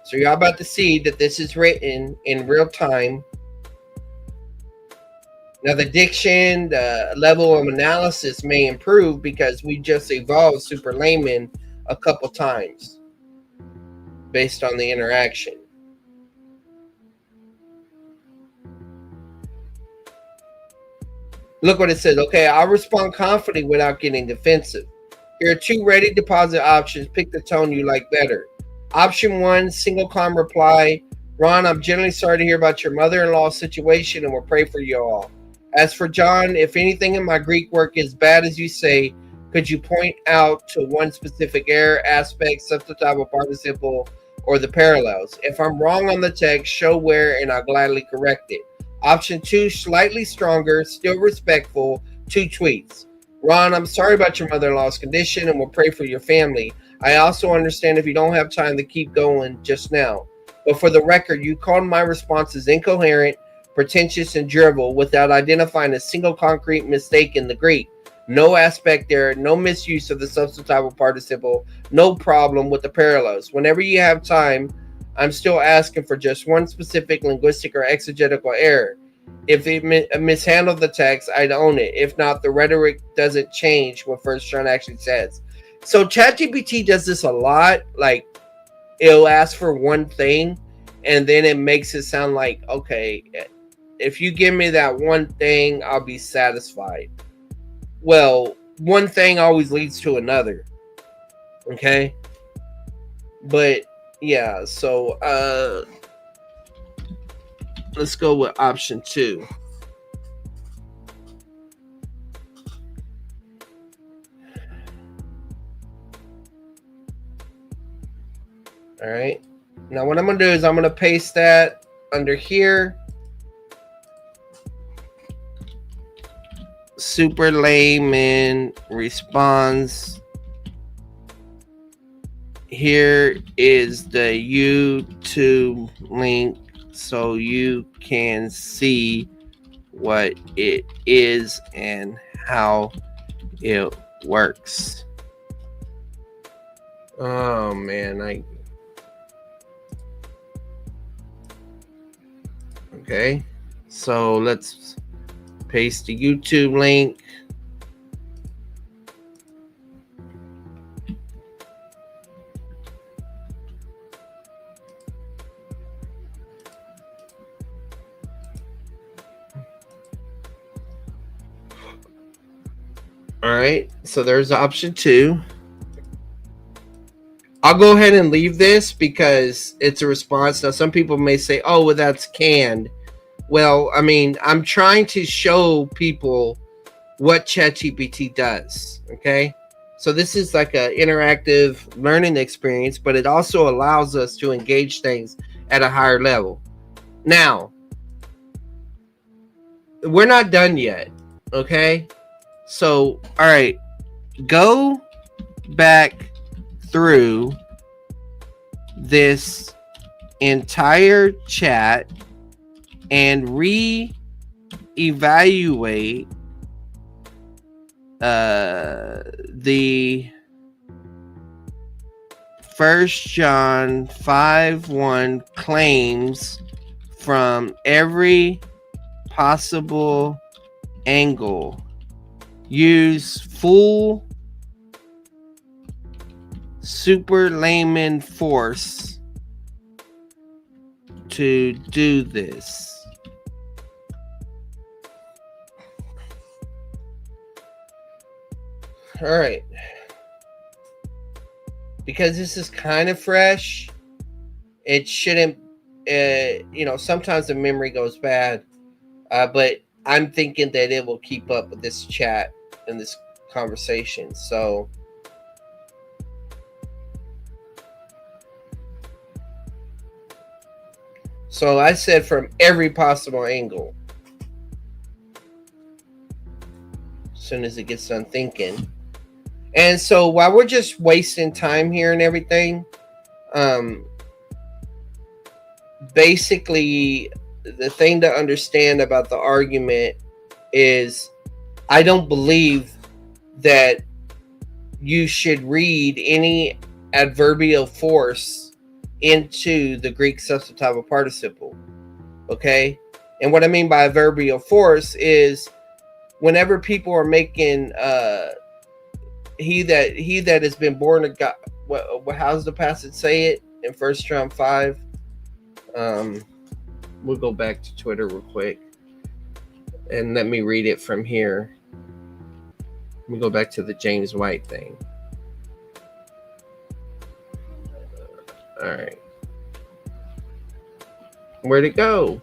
So you're about to see that this is written in real time. Now the diction, the level of analysis may improve because we just evolved Super Layman a couple times based on the interaction. Look what it says. Okay, I'll respond confidently without getting defensive. Here are 2 ready deposit options. Pick the tone you like better. Option 1, single calm reply. Ron, I'm genuinely sorry to hear about your mother-in-law situation and we'll pray for you all. As for John, if anything in my Greek work is bad as you say, could you point out to one specific error, aspect, substantive participle, or the parallels? If I'm wrong on the text, show where and I'll gladly correct it. Option 2, slightly stronger, still respectful, 2 tweets. Ron, I'm sorry about your mother-in-law's condition and will pray for your family. I also understand if you don't have time to keep going just now. But for the record, you called my responses incoherent, pretentious, and drivel without identifying a single concrete mistake in the Greek. No aspect error, no misuse of the substantive participle, no problem with the parallels. Whenever you have time, I'm still asking for just one specific linguistic or exegetical error. If it mishandled the text, I'd own it. If not, the rhetoric doesn't change what First John actually says. So ChatGPT does this a lot. Like, it'll ask for one thing, and then it makes it sound like, okay, if you give me that one thing, I'll be satisfied. Well, one thing always leads to another. Okay? But yeah, so let's go with option 2. All right. Now what I'm going to do is I'm going to paste that under here. Super Layman responds. Here is the YouTube link so you can see what it is and how it works. Oh man, okay. So let's paste the YouTube link. All right, so there's option 2. I'll go ahead and leave this because it's a response. Now, some people may say, oh, well, that's canned. Well, I mean, I'm trying to show people what ChatGPT does, okay? So this is like an interactive learning experience, but it also allows us to engage things at a higher level. Now, we're not done yet, okay? So, all right, go back through this entire chat and re-evaluate the 1 John 5:1 claims from every possible angle. Use full super layman force to do this. All right. Because this is kind of fresh, it shouldn't, sometimes the memory goes bad, but I'm thinking that it will keep up with this chat and this conversation. So I said from every possible angle. As soon as it gets done thinking. And so while we're just wasting time here and everything, basically the thing to understand about the argument is I don't believe that you should read any adverbial force into the Greek substantive participle. Okay? And what I mean by adverbial force is whenever people are making he that has been born of God, how's the passage say it in 1 John 5? We'll go back to Twitter real quick and let me read it from here. Let me go back to the James White thing. All right. Where'd it go?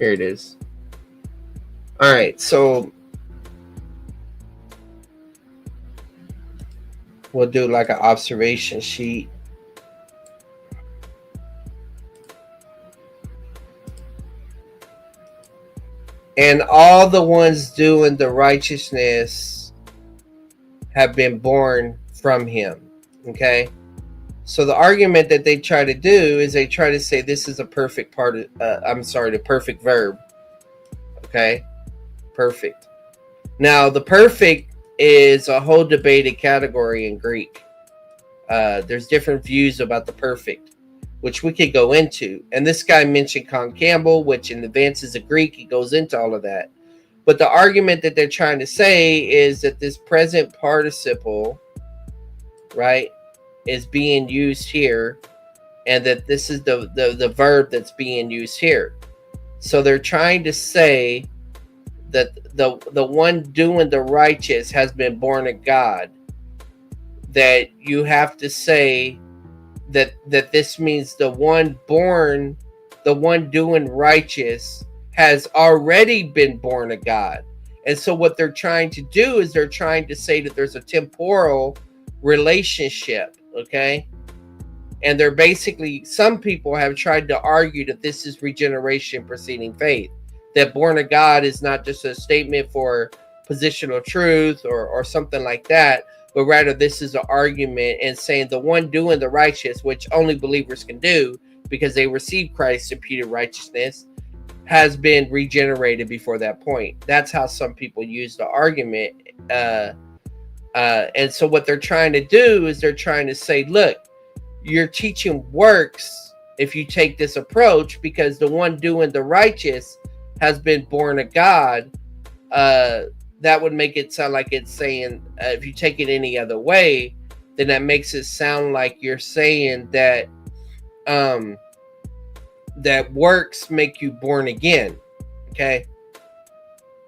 Here it is. All right, so we'll do like an observation sheet. And all the ones doing the righteousness have been born from him. Okay? So the argument that they try to do is they try to say this is a perfect part of, the perfect verb. Okay? Perfect. Now, the perfect is a whole debated category in Greek. There's different views about the perfect, which we could go into. And this guy mentioned Con Campbell, which in Advances of Greek, he goes into all of that. But the argument that they're trying to say is that this present participle, right, is being used here, and that this is the verb that's being used here. So they're trying to say that the one doing the righteous has been born of God. That you have to say that this means the one doing righteous has already been born of God. And so what they're trying to do is they're trying to say that there's a temporal relationship, okay? And they're basically, some people have tried to argue that this is regeneration preceding faith, that born of God is not just a statement for positional truth or something like that, but rather this is an argument and saying the one doing the righteous, which only believers can do because they receive Christ's imputed righteousness, has been regenerated before that point. That's how some people use the argument. And so what they're trying to do is they're trying to say, look, you're teaching works if you take this approach, because the one doing the righteous has been born of God. That would make it sound like it's saying, if you take it any other way, then that makes it sound like you're saying that that works make you born again. Okay.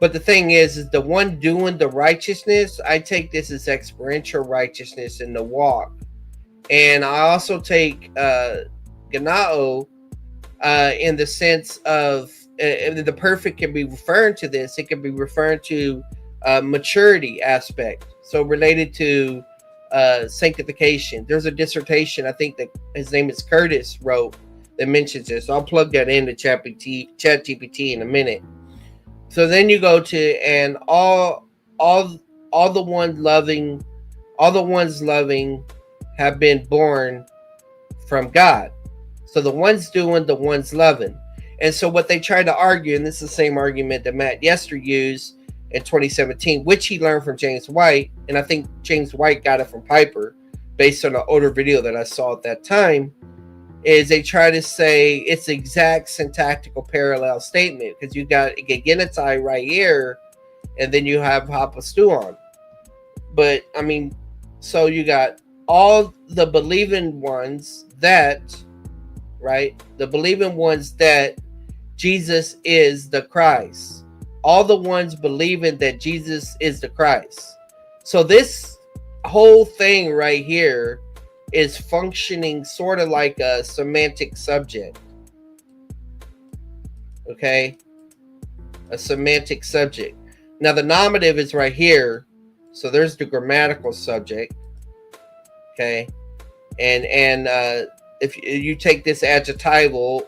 But the thing is the one doing the righteousness, I take this as experiential righteousness in the walk. And I also take Ganao in the sense of the perfect can be referring to this. It can be referring to maturity aspect. So related to sanctification. There's a dissertation, I think that his name is Curtis, wrote that mentions this. So I'll plug that into ChatGPT in a minute. So then you go to, and all the ones loving have been born from God. So the ones doing, the ones loving. And so what they try to argue, and this is the same argument that Matt Yester used in 2017, which he learned from James White, and I think James White got it from Piper based on an older video that I saw at that time, is they try to say it's the exact syntactical parallel statement, because you got Genetai right here, and then you have Hapastuon. But I mean, so you got all the believing ones that, right? The believing ones that Jesus is the Christ. All the ones believing that Jesus is the Christ. So this whole thing right here is functioning sort of like a semantic subject. Okay? A semantic subject. Now the nominative is right here. So there's the grammatical subject. Okay? And if you take this adjectival,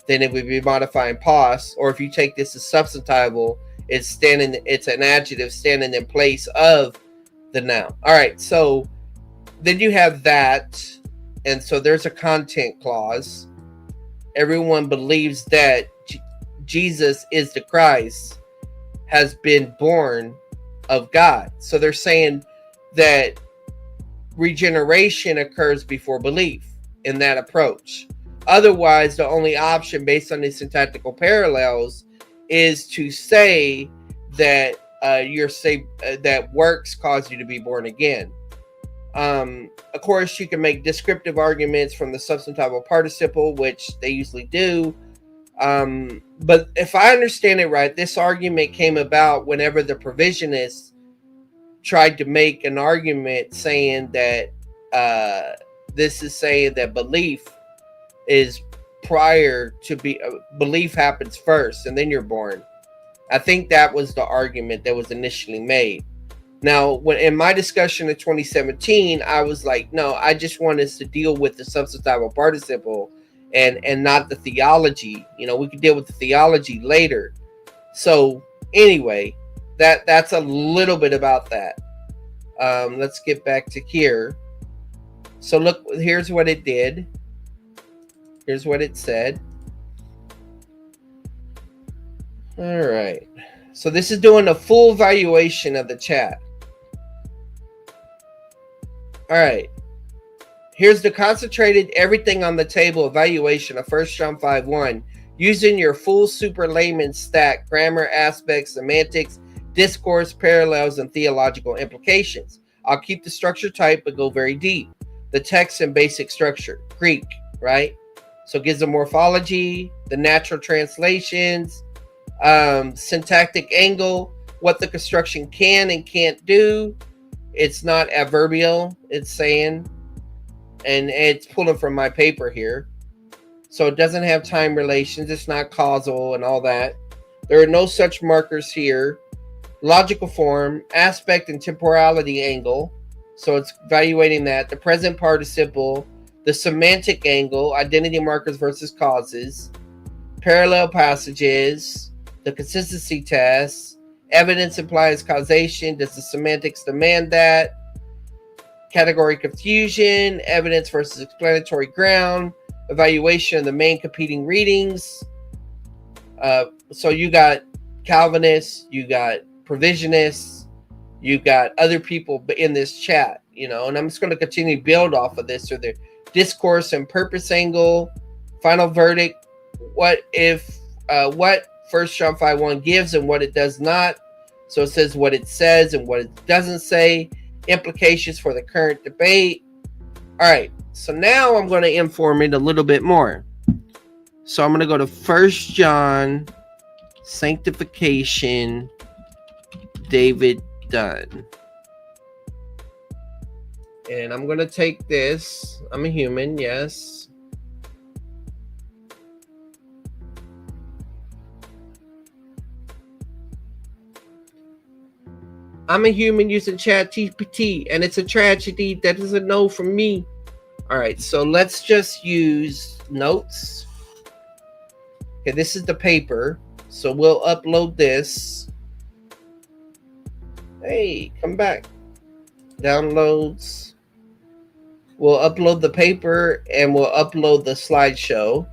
then it would be modifying pos. Or if you take this as substantival, it's an adjective standing in place of the noun. All right, so then you have that, and so there's a content clause. Everyone believes that Jesus is the Christ, has been born of God. So they're saying that regeneration occurs before belief in that approach. Otherwise, the only option based on these syntactical parallels is to say that that works cause you to be born again. Of course, you can make descriptive arguments from the substantival participle, which they usually do. But if I understand it right, this argument came about whenever the provisionists tried to make an argument saying that this is saying that belief is prior to belief happens first and then you're born. I think that was the argument that was initially made. Now, when in my discussion in 2017, I was like, no, I just want us to deal with the substantive participle and not the theology. We could deal with the theology later. So anyway, that's a little bit about that. Let's get back to here. So look, here's what it did. Here's what it said. All right. So this is doing a full evaluation of the chat. All right. Here's the concentrated everything on the table evaluation of 1 John 5:1 using your full super layman stack, grammar, aspects, semantics, discourse, parallels, and theological implications. I'll keep the structure tight, but go very deep. The text and basic structure. Greek, right? So it gives the morphology, the natural translations, syntactic angle, what the construction can and can't do. It's not adverbial, it's saying, and it's pulling from my paper here. So it doesn't have time relations, it's not causal and all that. There are no such markers here. Logical form, aspect and temporality angle. So it's evaluating that. The present participle, the semantic angle, identity markers versus causes, parallel passages, the consistency test, evidence implies causation. Does the semantics demand that? Category confusion, evidence versus explanatory ground, evaluation of the main competing readings. So you got Calvinists, you got provisionists, you got other people in this chat, and I'm just going to continue to build off of this. So the discourse and purpose angle, final verdict, what 1 John 5:1 gives and what it does not. So it says what it says and what it doesn't say, implications for the current debate. All right, so now I'm going to inform it a little bit more. So I'm going to go to 1 John, sanctification, David Dunn. And I'm going to take this. I'm a human, yes. I'm a human using ChatGPT, and it's a tragedy that is a no from me. All right, so let's just use notes. Okay, this is the paper. So we'll upload this. Hey, come back. Downloads. We'll upload the paper and we'll upload the slideshow.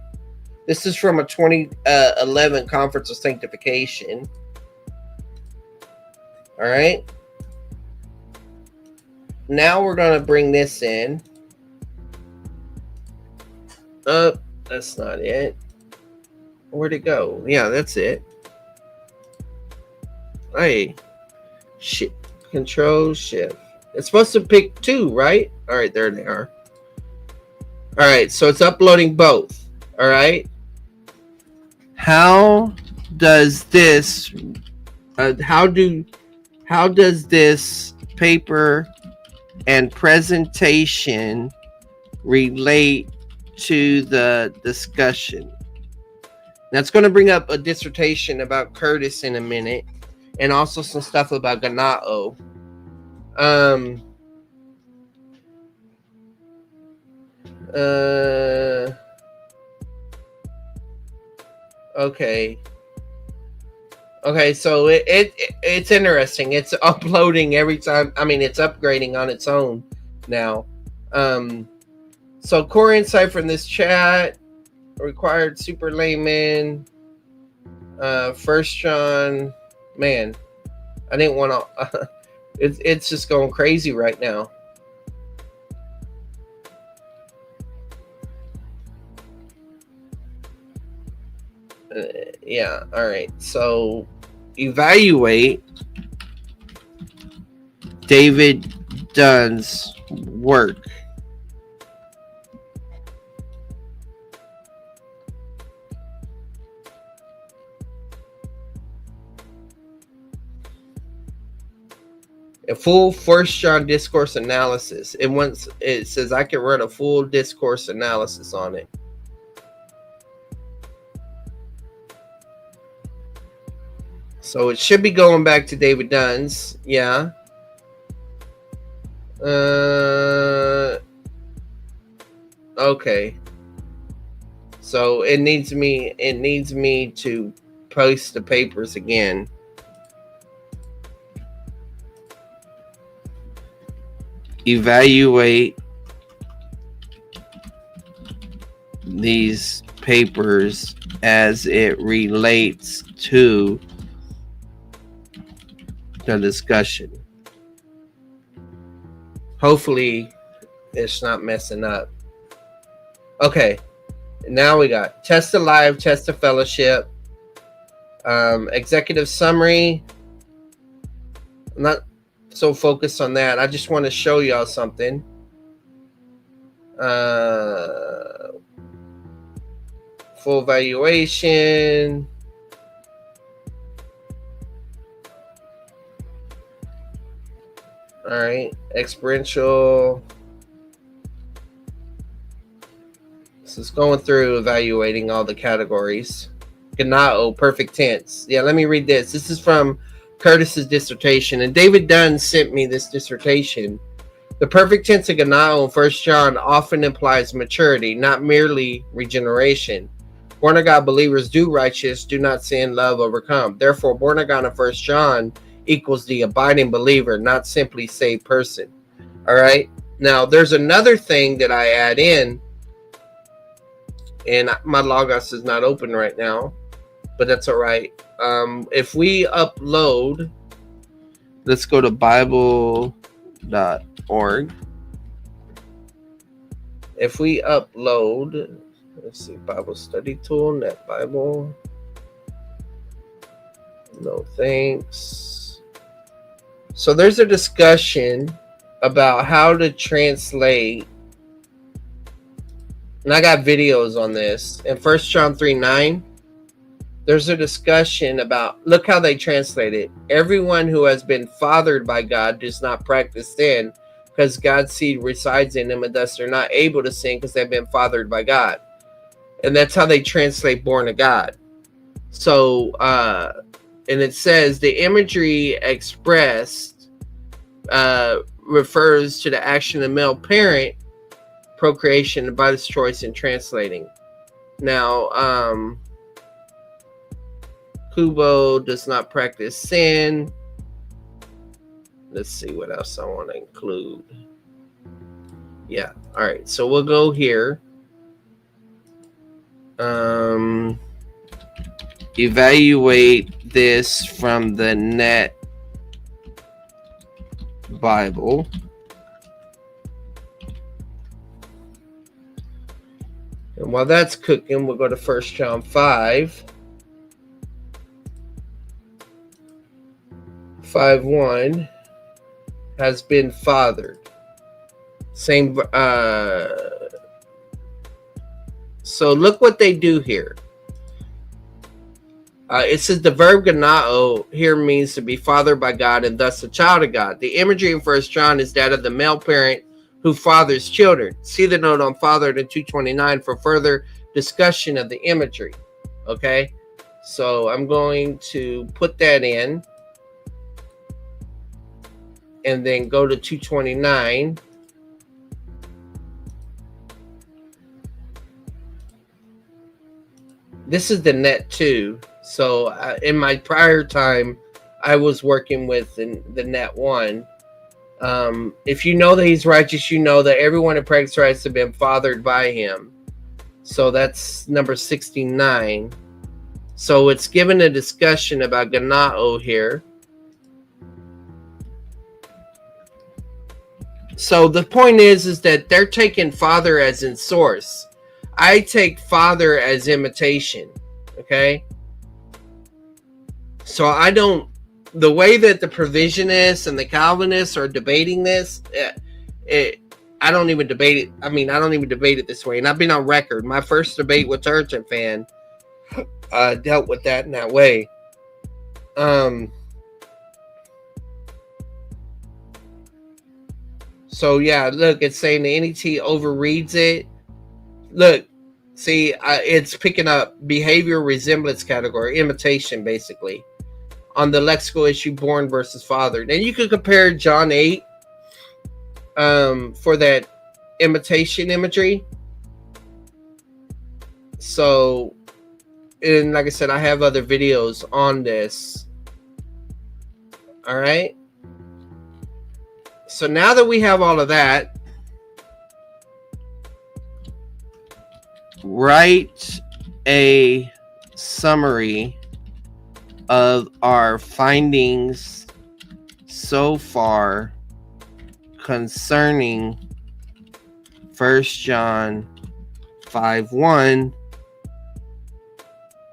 This is from a 2011 Conference of Sanctification. All right. Now we're going to bring this in. That's not it. Where'd it go? Yeah, that's it. Hey, shit. Control Shift. It's supposed to pick 2, right? All right, there they are. All right, so it's uploading both. All right. How does this? How does this paper and presentation relate to the discussion? That's going to bring up a dissertation about Curtis in a minute, and also some stuff about Ganao. Okay. Okay, so it's interesting. It's uploading every time. I mean, it's upgrading on its own now. So core insight from this chat, required super layman, 1 John, man, I didn't want to, it's just going crazy right now. Yeah, all right, so evaluate David Dunn's work. A full 1 John discourse analysis. It says I can run a full discourse analysis on it. So it should be going back to David Dunn's. Yeah. Okay. So it needs me to post the papers again. Evaluate these papers as it relates to the discussion. Hopefully it's not messing up. Okay, now we got test of live, test of fellowship, executive summary. I'm not so focused on that. I just want to show y'all something. Full valuation. All right, experiential. This is going through evaluating all the categories. Ganao, perfect tense. Yeah, let me read this. This is from Curtis's dissertation, and David Dunn sent me this dissertation. The perfect tense of Ganao in 1 John often implies maturity, not merely regeneration. Born of God believers do righteous, do not sin, love, overcome. Therefore, born of God in 1 John equals the abiding believer, not simply saved person. All right. Now, there's another thing that I add in, and my Logos is not open right now, but that's all right. If we upload, let's go to Bible.org. If we upload, let's see, Bible study tool, Net Bible. No thanks. So there's a discussion about how to translate, and I got videos on this. In 1 John 3:9, there's a discussion about, look how they translate it. Everyone who has been fathered by God does not practice sin because God's seed resides in them, and thus they're not able to sin because they've been fathered by God. And that's how they translate born of God. So, and it says the imagery expressed refers to the action of male parent procreation by this choice in translating. Now, Kubo does not practice sin. Let's see what else I want to include. Yeah. All right. So we'll go here. Evaluate this from the Net Bible. And while that's cooking, we'll go to 1 John 5. 5:1 has been fathered. Same. So look what they do here. It says the verb ganao here means to be fathered by God and thus a child of God. The imagery in 1 John is that of the male parent who fathers children. See the note on fathered in 229 for further discussion of the imagery. Okay, so I'm going to put that in and then go to 229. This is the Net 2. So in my prior time, I was working with the Net 1. If you know that he's righteous, you know that everyone in practice rights have been fathered by him. So that's number 69. So it's given a discussion about ganao here. So the point is that they're taking father as in source. I take father as imitation. Okay. So I don't, the way that the provisionists and the Calvinists are debating this, I don't even debate it. I mean, I don't even debate it this way. And I've been on record. My first debate with Urgent Fan dealt with that in that way. So yeah, look, it's saying the NET overreads it. Look, see, it's picking up behavior resemblance category, imitation, basically. on the lexical issue born versus fathered. And you could compare John 8 for that imitation imagery. So, and like I said, I have other videos on this. All right. So now that we have all of that, write a summary of our findings so far concerning 1 John 5:1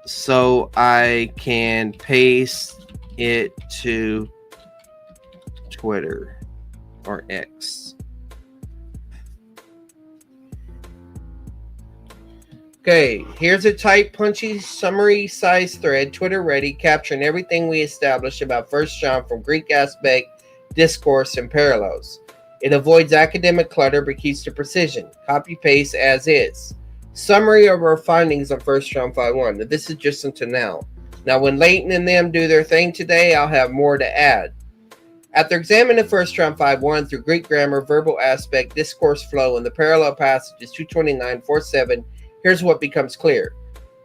so I can paste it to Twitter or X. Okay, here's a tight, punchy, summary size thread, Twitter ready, capturing everything we established about 1 John from Greek aspect, discourse, and parallels. It avoids academic clutter but keeps to precision. Copy paste as is. Summary of our findings on 1 John 5:1. This is just until now. Now, when Layton and them do their thing today, I'll have more to add. After examining 1 John 5:1 through Greek grammar, verbal aspect, discourse flow, and the parallel passages 229, 47, here's what becomes clear.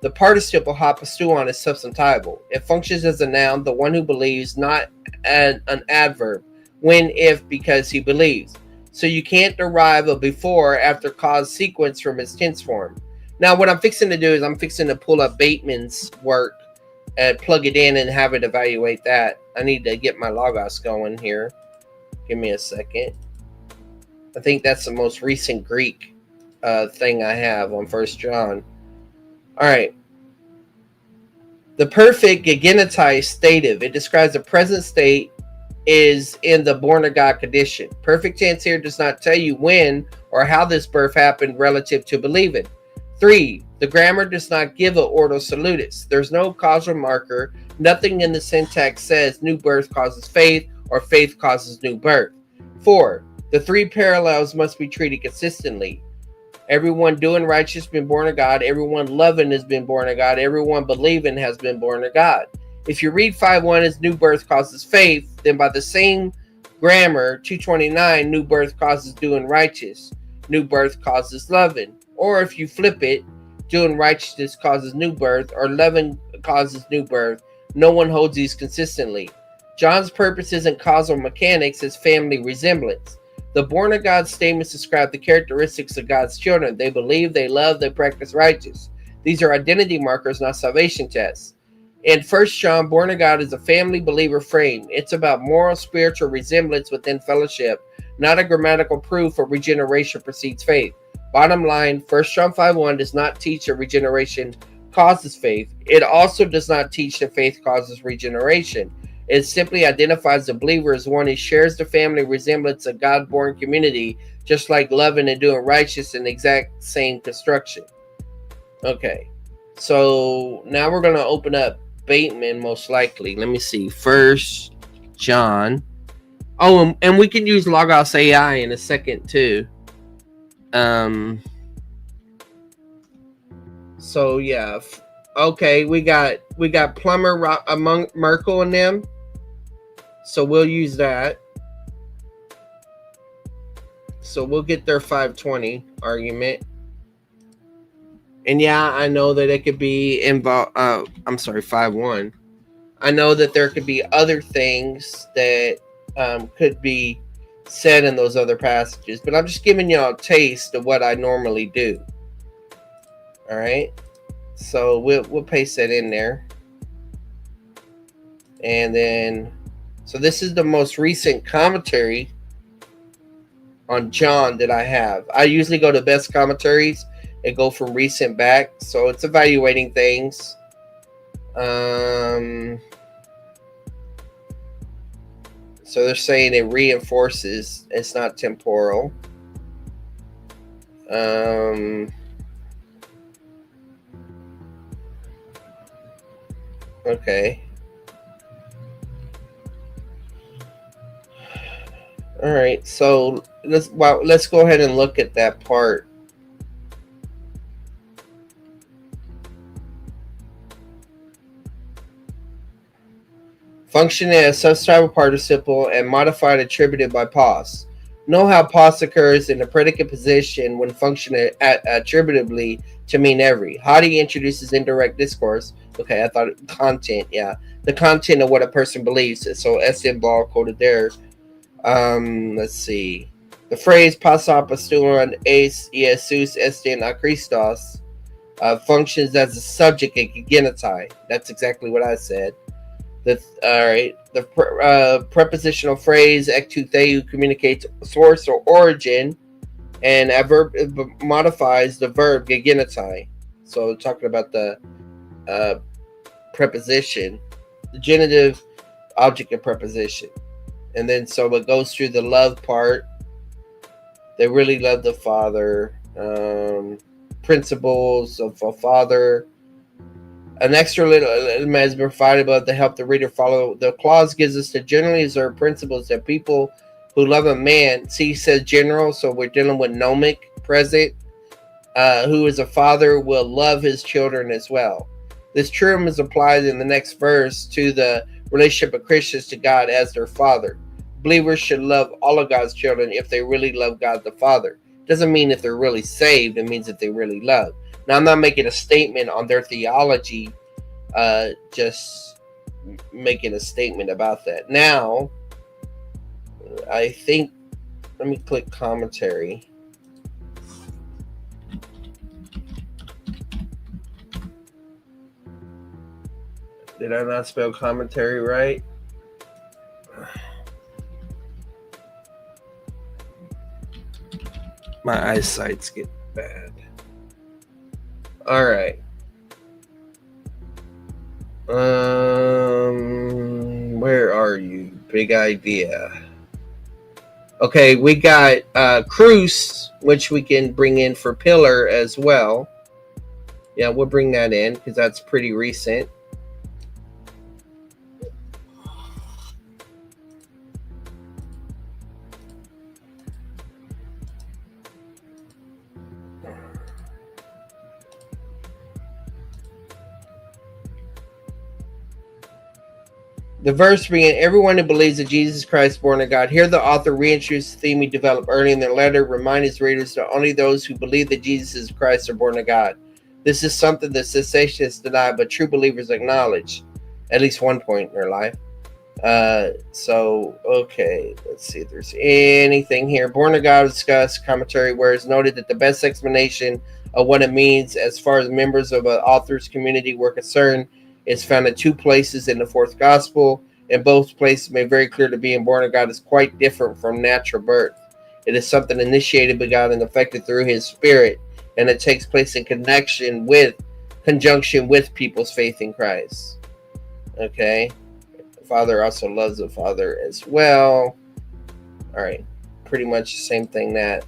The participle hapastuon is substantival. It functions as a noun, the one who believes, not an adverb. When, if, because he believes. So you can't derive a before, after cause sequence from its tense form. Now, what I'm fixing to do is I'm fixing to pull up Bateman's work and plug it in and have it evaluate that. I need to get my Logos going here. Give me a second. I think that's the most recent Greek thing I have on 1 John. All right. The perfect gegenitized stative. It describes the present state is in the born of God condition. Perfect tense here does not tell you when or how this birth happened relative to believing. 3. The grammar does not give a ordo salutis. There's no causal marker. Nothing in the syntax says new birth causes faith or faith causes new birth. 4. The 3 parallels must be treated consistently. Everyone doing righteous has been born of God. Everyone loving has been born of God. Everyone believing has been born of God. If you read 5:1 as new birth causes faith, then by the same grammar, 229, new birth causes doing righteous. New birth causes loving. Or if you flip it, doing righteousness causes new birth, or loving causes new birth. No one holds these consistently. John's purpose isn't causal mechanics, it's family resemblance. The born of God statements describe the characteristics of God's children. They believe, they love, they practice righteous. These are identity markers, not salvation tests. In 1 John, born of God is a family believer frame. It's about moral, spiritual resemblance within fellowship, not a grammatical proof of regeneration precedes faith. Bottom line, 1 John 5:1 does not teach that regeneration causes faith. It also does not teach that faith causes regeneration. It simply identifies the believer as one who shares the family resemblance of God-born community, just like loving and doing righteous in the exact same construction. Okay, so now we're going to open up Bateman, most likely. Let me see. 1 John. Oh, and we can use Logos AI in a second too. So yeah. Okay, we got Plummer among Merkel and them. So we'll use that. So we'll get their 520 argument. And yeah, I know that it could be involved. I'm sorry, 5:1. I know that there could be other things that could be said in those other passages, but I'm just giving y'all a taste of what I normally do. All right, so we'll paste that in there, and then so this is the most recent commentary on John that I have. I usually go to best commentaries and go from recent back, so it's evaluating things. So they're saying it reinforces, it's not temporal. Okay. All right, so let's go ahead and look at that part. Functioning as substantive participle and modified attributed by pos. Know how pos occurs in the predicate position when functioning attributively to mean every. Hadi introduces indirect discourse. Okay, I thought content. Yeah, the content of what a person believes. So S.M. Ball quoted there. Let's see. The phrase "pasa pasturon es Jesus estin a Christos" functions as a subject at genitai. That's exactly what I said. All right. The prepositional phrase "ectu theou" communicates source or origin, and adverb modifies the verb gegenitai. So talking about the uh, preposition, the genitive, object, and preposition, and then so it goes through the love part. They really love the father. Principles of a father. An extra little element has been provided above to help the reader follow. The clause gives us the generally observed principles that people who love a man, see, says general, so we're dealing with gnomic present, who is a father will love his children as well. This term is applied in the next verse to the relationship of Christians to God as their father. Believers should love all of God's children if they really love God the Father. Doesn't mean if they're really saved, it means if they really love. Now, I'm not making a statement on their theology, just making a statement about that. Now, I think, let me click commentary. Did I not spell commentary right? My eyesight's getting bad. All right. Where are you? Big idea. Okay, we got Cruz, which we can bring in for pillar as well. Yeah, we'll bring that in because that's pretty recent. The verse being, everyone who believes that Jesus Christ born of God. Here the author reintroduces the theme he developed early in the letter, remind his readers that only those who believe that Jesus is Christ are born of God. This is something that cessationists deny, but true believers acknowledge at least one point in their life. Okay, let's see if there's anything here. Born of God discussed commentary where it's noted that the best explanation of what it means as far as members of an author's community were concerned is found in two places in the fourth gospel. In both places made very clear that being born of God is quite different from natural birth. It is something initiated by God and affected through his spirit, and it takes place in conjunction with people's faith in Christ. Okay. The Father also loves the Father as well. All right. Pretty much the same thing that.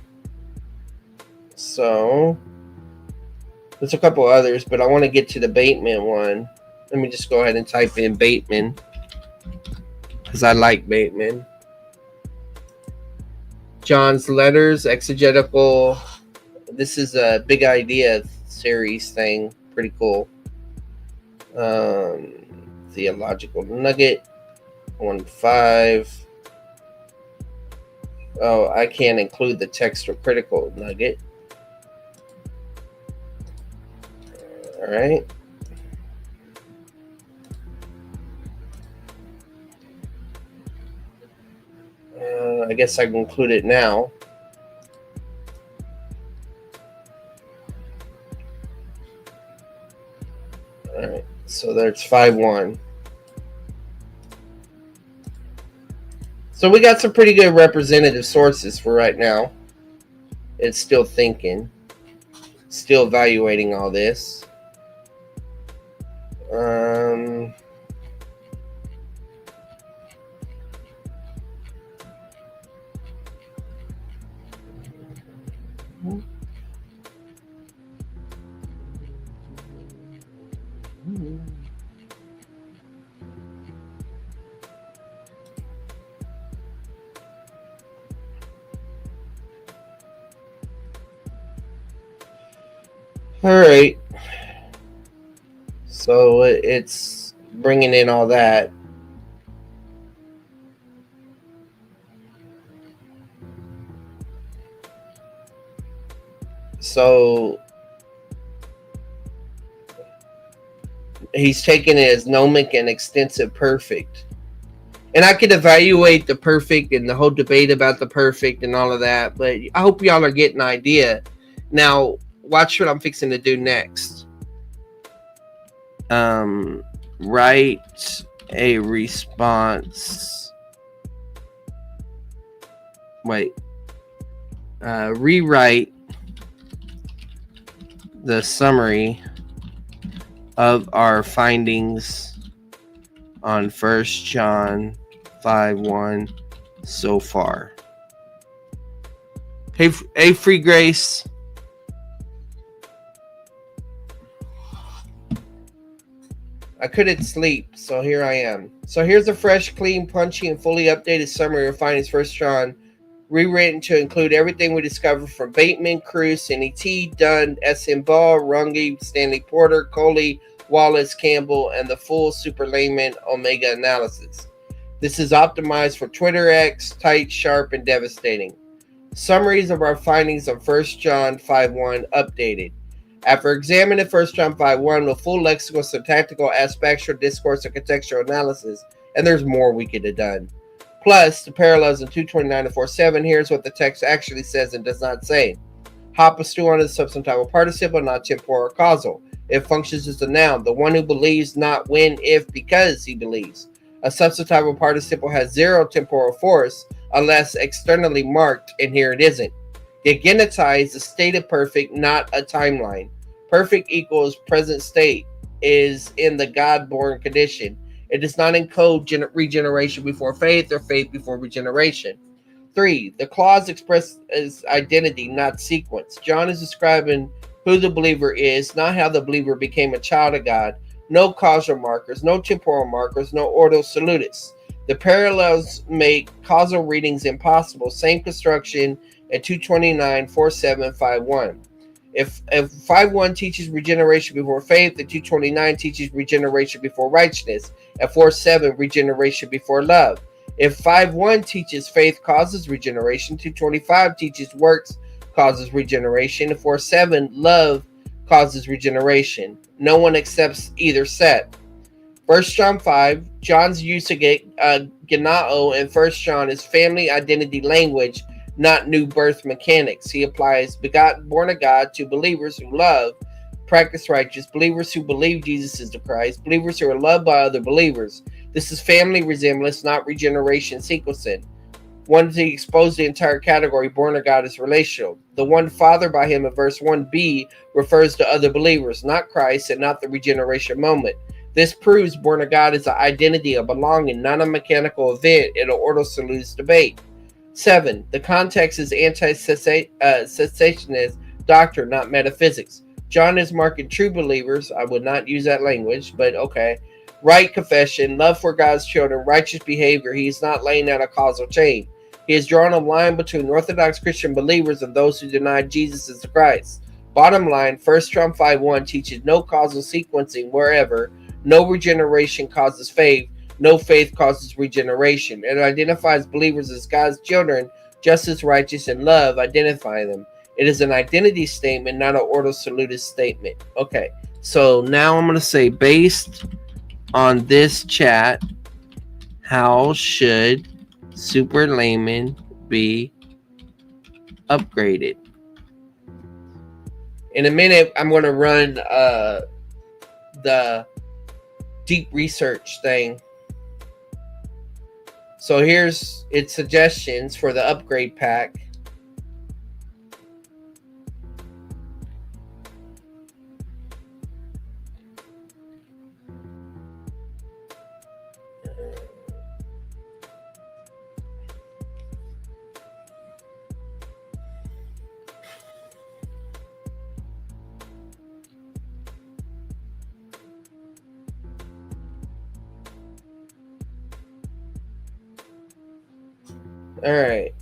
So there's a couple others, but I want to get to the Bateman one. Let me just go ahead and type in Bateman because I like Bateman. John's letters, exegetical. This is a big idea series thing. Pretty cool. Theological nugget. 1-5. Oh, I can't include the text or critical nugget. All right. I guess I can include it now. All right, so there's 5-1. So we got some pretty good representative sources for right now. It's still thinking, still evaluating all this. All right. So it's bringing in all that. So he's taking it as gnomic and extensive perfect. And I could evaluate the perfect and the whole debate about the perfect and all of that, but I hope y'all are getting an idea. Now, watch what I'm fixing to do next. Write a response. Wait. Rewrite the summary of our findings on 1 John 5:1 so far. Hey, Free Grace. I couldn't sleep, so here I am. So here's a fresh, clean, punchy, and fully updated summary of findings 1 John, rewritten to include everything we discovered from Bateman, Cruz, NET, Dunn, S.M. Ball, Runge, Stanley Porter, Coley, Wallace, Campbell, and the full Super Layman Omega analysis. This is optimized for Twitter X, tight, sharp, and devastating. Summaries of our findings on 1 John 5:1 updated. After examining 1 John 5:1 with full lexical, syntactical, aspectual, discourse, and contextual analysis, and there's more we could have done. Plus, the parallels in 229 and 4:7, here's what the text actually says and does not say. Hopastu is a substantival participle, not temporal or causal. It functions as a noun. The one who believes, not when, if, because he believes. A substantival participle has zero temporal force unless externally marked, and here it isn't. The geneti is a state of perfect, not a timeline. Perfect equals present state is in the God-born condition. It does not encode regeneration before faith or faith before regeneration. 3. The clause expresses identity, not sequence. John is describing who the believer is, not how the believer became a child of God. No causal markers, no temporal markers, no ordo salutis. The parallels make causal readings impossible. Same construction at 229, 47, 51. If 5:1 teaches regeneration before faith, the 229 teaches regeneration before righteousness. At 4:7, regeneration before love. If 5:1 teaches faith causes regeneration, 225 teaches works causes regeneration. If 4:7, love causes regeneration. No one accepts either set. 1 John 5, John's use of genao in 1 John is family identity language, not new birth mechanics. He applies begotten, born of God to believers who love, practice righteous, believers who believe Jesus is the Christ, believers who are loved by other believers. This is family resemblance, not regeneration sequencing. One to expose the entire category, born of God is relational. The one fathered by him in verse 1b refers to other believers, not Christ, and not the regeneration moment. This proves born of God is an identity of belonging, not a mechanical event in an ordo salutis debate. 7. The context is anti-cessationist doctrine, not metaphysics. John is marking true believers. I would not use that language, but okay. Right confession, love for God's children, righteous behavior. He is not laying out a causal chain. He has drawn a line between Orthodox Christian believers and those who deny Jesus as the Christ. Bottom line, 1 John 5:1 teaches no causal sequencing wherever. No regeneration causes faith. No faith causes regeneration. It identifies believers as God's children, just as righteous and love identify them. It is an identity statement, not an ordo salutis statement. Okay, so now I'm going to say, based on this chat, how should Super Layman be upgraded? In a minute, I'm going to run the deep research thing. So here's its suggestions for the upgrade pack. All right.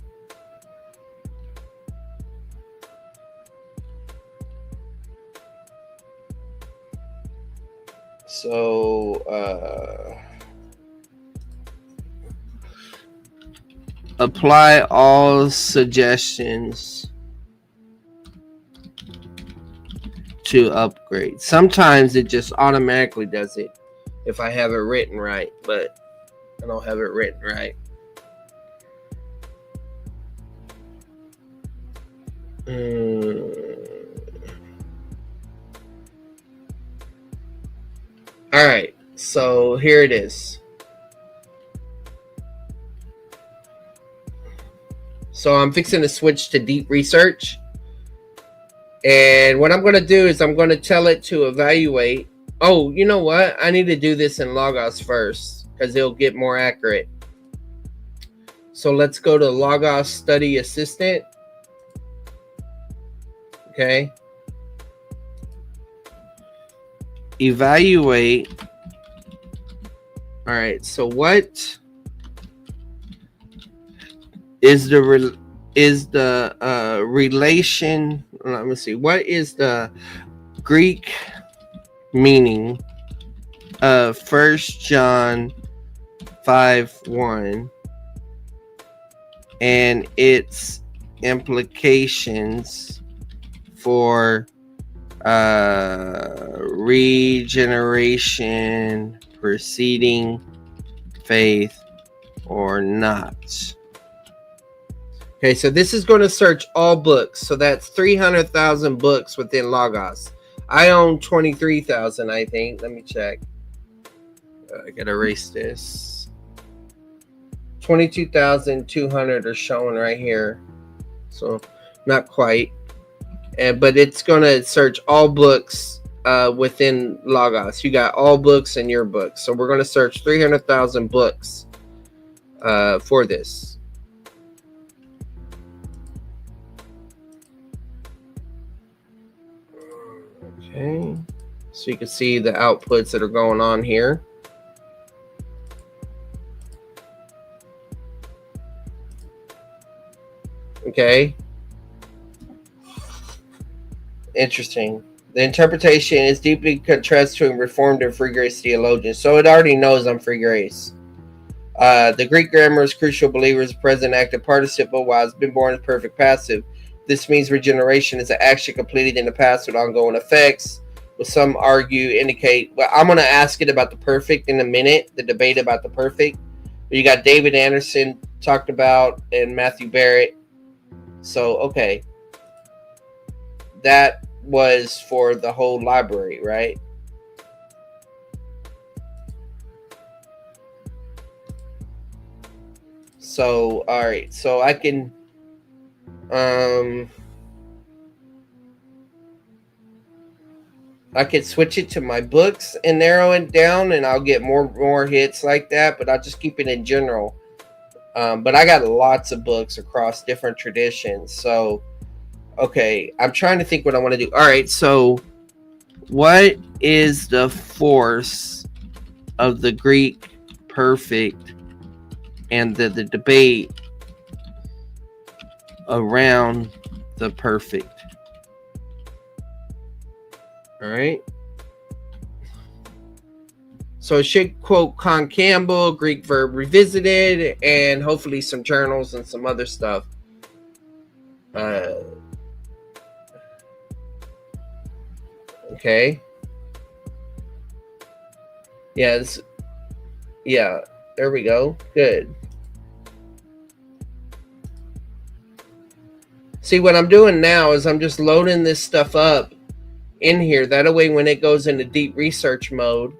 So, apply all suggestions to upgrade. Sometimes it just automatically does it if I have it written right, but I don't have it written right. All right, so here it is. So I'm fixing to switch to deep research. And what I'm going to do is I'm going to tell it to evaluate. Oh, you know what? I need to do this in Logos first because it'll get more accurate. So let's go to Logos Study Assistant. Okay. Evaluate. All right. So what is the relation? Let me see. What is the Greek meaning of 1 John 5:1 and its implications for regeneration preceding faith or not? Okay, so this is going to search all books. So that's 300,000 books within Logos. I own 23,000, I think. Let me check. I got to erase this. 22,200 are showing right here. So not quite. But it's going to search all books within Logos. You got all books in your book. So we're going to search 300,000 books for this. Okay, so you can see the outputs that are going on here. Okay. Interesting. The interpretation is deeply contrasts to Reformed and Free Grace theologians. So it already knows I'm Free Grace. The Greek grammar is crucial. Believers present active participle while it's been born as perfect passive. This means regeneration is an action completed in the past with ongoing effects. What some argue indicate. Well, I'm going to ask it about the perfect in a minute. The debate about the perfect. But you got David Anderson talked about and Matthew Barrett. So okay, that was for the whole library, right? So all right, so I can I could switch it to my books and narrow it down, and I'll get more hits like that. But I'll just keep it in general. But I got lots of books across different traditions. So, okay, I'm trying to think what I want to do. All right, so what is the force of the Greek perfect and the debate around the perfect? All right. So it should quote Con Campbell, Greek Verb Revisited, and hopefully some journals and some other stuff. Okay. Yes. Yeah. There we go. Good. See, what I'm doing now is I'm just loading this stuff up in here. That way, when it goes into deep research mode,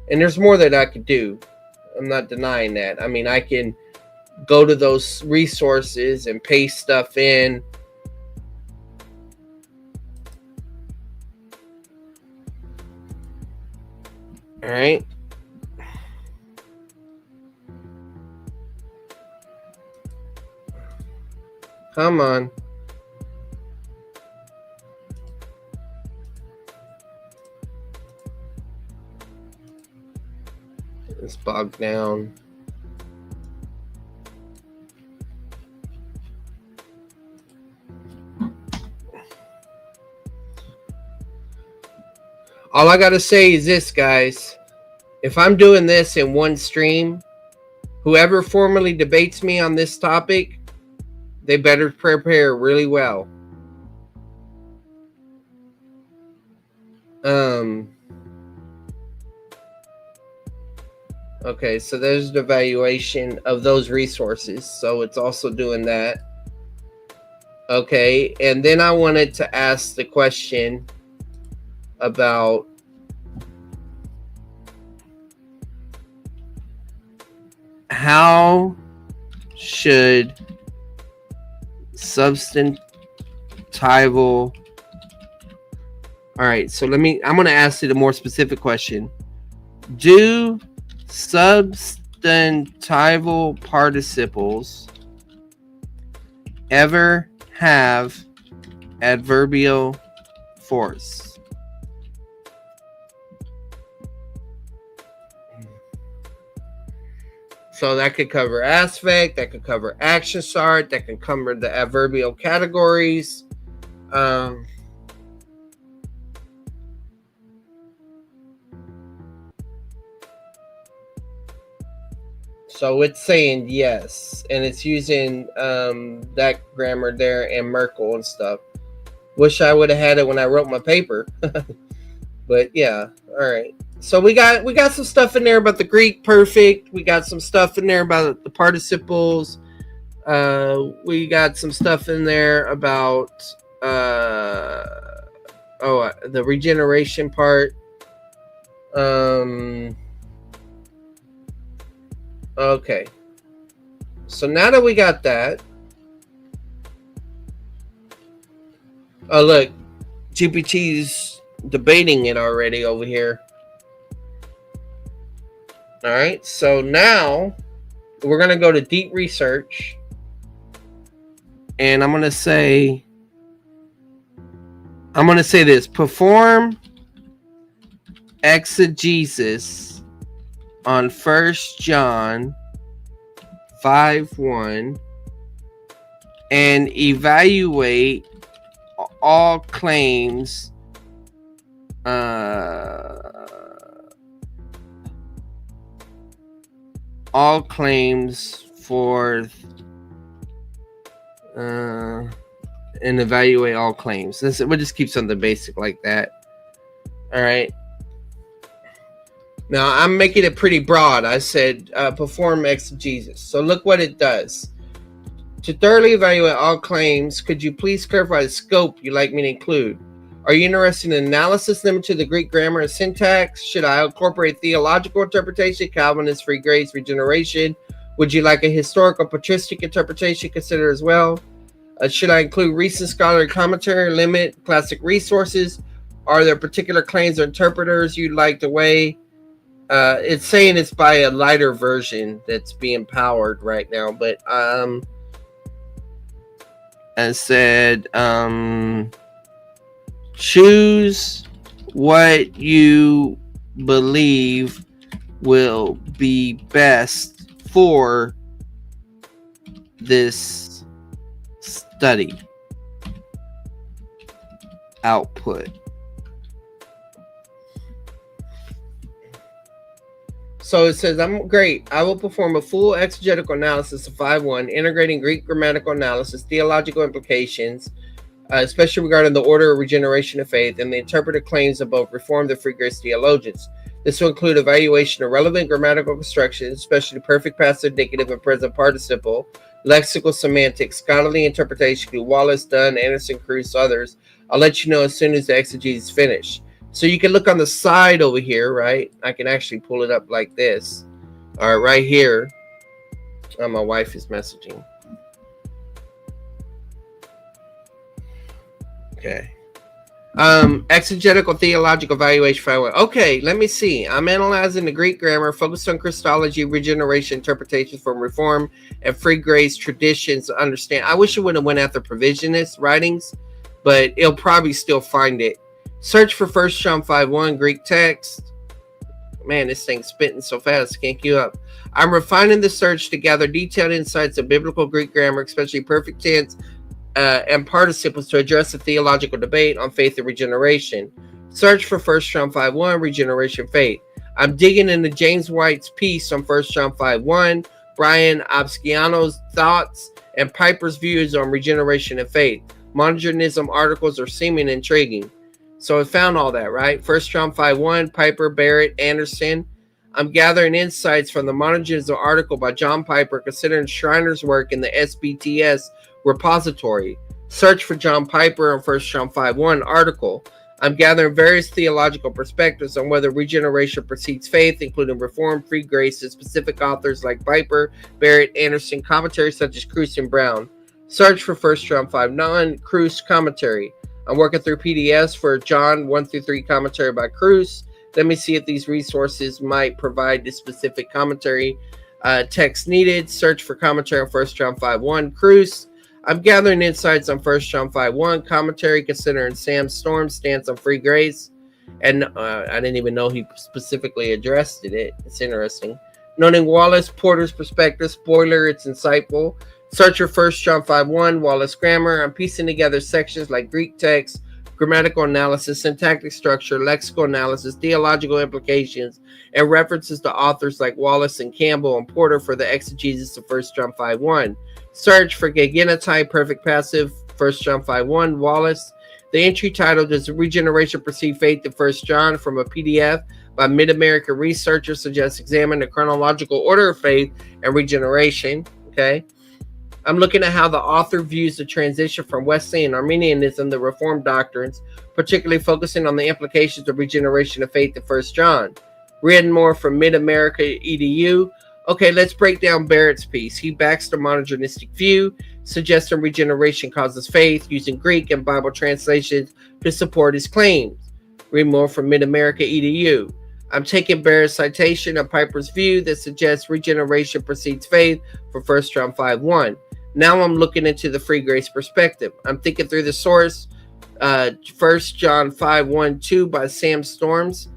and there's more that I could do. I'm not denying that. I mean, I can go to those resources and paste stuff in. All right. Come on. It's bogged down. All I gotta say is this, guys. If I'm doing this in one stream, whoever formally debates me on this topic, they better prepare really well. Okay, so there's the evaluation of those resources. So it's also doing that. Okay, and then I wanted to ask the question about how should substantival. All right, so I'm going to ask you the more specific question. Do substantival participles ever have adverbial force? So that could cover aspect, that could cover action start, that can cover the adverbial categories. So it's saying yes, and it's using that grammar there and Merkle and stuff. Wish I would have had it when I wrote my paper. But yeah, all right. So we got some stuff in there about the Greek perfect. We got some stuff in there about the participles. We got some stuff in there about the regeneration part. Okay. So now that we got that, oh look, GPT's debating it already over here. All right, so now we're gonna go to deep research, and I'm gonna say this: perform exegesis on 1 John 5:1 and evaluate all claims for and evaluate all claims. We'll just keep something basic like that. All right. Now I'm making it pretty broad. I said perform exegesis. So look what it does. To thoroughly evaluate all claims, could you please clarify the scope you'd like me to include? Are you interested in analysis limited to the Greek grammar and syntax? Should I incorporate theological interpretation, Calvinist, free grace, regeneration? Would you like a historical patristic interpretation considered as well? Should I include recent scholarly commentary, limit classic resources? Are there particular claims or interpreters you'd like to weigh? It's saying it's by a lighter version that's being powered right now, but I said choose what you believe will be best for this study output. So it says, I'm great. I will perform a full exegetical analysis of 5.1, integrating Greek grammatical analysis, theological implications, especially regarding the order of regeneration of faith, and the interpretive claims of both Reformed and Free Grace theologians. This will include evaluation of relevant grammatical constructions, especially perfect passive, indicative, and present participle, lexical semantics, scholarly interpretation through Wallace, Dunn, Anderson, Cruz, others. I'll let you know as soon as the exegesis is finished. So you can look on the side over here, right? I can actually pull it up like this. All right, right here. Oh, my wife is messaging. Okay. Exegetical theological evaluation 5.1. Okay, let me see. I'm analyzing the Greek grammar, focused on Christology, regeneration, interpretations from Reform and Free Grace traditions to understand. I wish it would have went after provisionist writings, but it'll probably still find it. Search for 1 John 5:1 Greek text. Man, this thing's spitting so fast, can't keep up. I'm refining the search to gather detailed insights of biblical Greek grammar, especially perfect tense and participles, to address the theological debate on faith and regeneration. Search for 1 John 5:1 regeneration faith. I'm digging into James White's piece on 1 John 5:1, Brian Absciano's thoughts, and Piper's views on regeneration and faith. Modernism articles are seeming intriguing. So I found all that, right? First John 5:1, Piper, Barrett, Anderson. I'm gathering insights from the monogenism article by John Piper considering Schreiner's work in the SBTS repository. Search for John Piper on First John 5:1 article. I'm gathering various theological perspectives on whether regeneration precedes faith, including Reformed, Free Grace, and specific authors like Piper, Barrett, Anderson, commentaries such as Kruse and Brown. Search for First John 5:9, Kruse commentary. I'm working through PDFs for John 1-3 commentary by Kruse. Let me see if these resources might provide the specific commentary text needed. Search for commentary on 1 John 5:1, Kruse. I'm gathering insights on 1 John 5:1 commentary, considering Sam Storm's stance on free grace. And I didn't even know he specifically addressed it. It's interesting. Noting Wallace Porter's perspective, spoiler, it's insightful. Search for 1 John 5:1, Wallace grammar. I'm piecing together sections like Greek text, grammatical analysis, syntactic structure, lexical analysis, theological implications, and references to authors like Wallace and Campbell and Porter for the exegesis of 1 John 5:1. Search for Gegenitai, perfect passive, 1 John 5:1, Wallace. The entry title, Does Regeneration Precede Faith in 1 John, from a PDF by Mid-American researchers, suggests examine the chronological order of faith and regeneration. Okay. I'm looking at how the author views the transition from Wesleyan Arminianism to Reformed doctrines, particularly focusing on the implications of regeneration of faith in 1 John. Read more from Mid-America EDU. Okay, let's break down Barrett's piece. He backs the monogenistic view, suggesting regeneration causes faith, using Greek and Bible translations to support his claims. Read more from Mid-America EDU. I'm taking Barrett's citation of Piper's view that suggests regeneration precedes faith for 1 John 5:1. Now I'm looking into the free grace perspective. I'm thinking through the source, 1 John 5:1-2 by Sam Storms.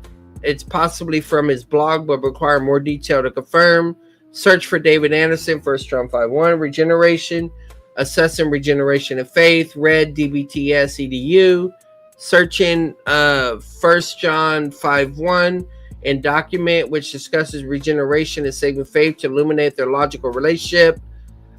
It's possibly from his blog, but require more detail to confirm. Search for David Anderson, 1 John 5:1, regeneration, assessing regeneration of faith, read DBTS EDU. Searching 1 John 5:1 and document which discusses regeneration and saving faith to illuminate their logical relationship.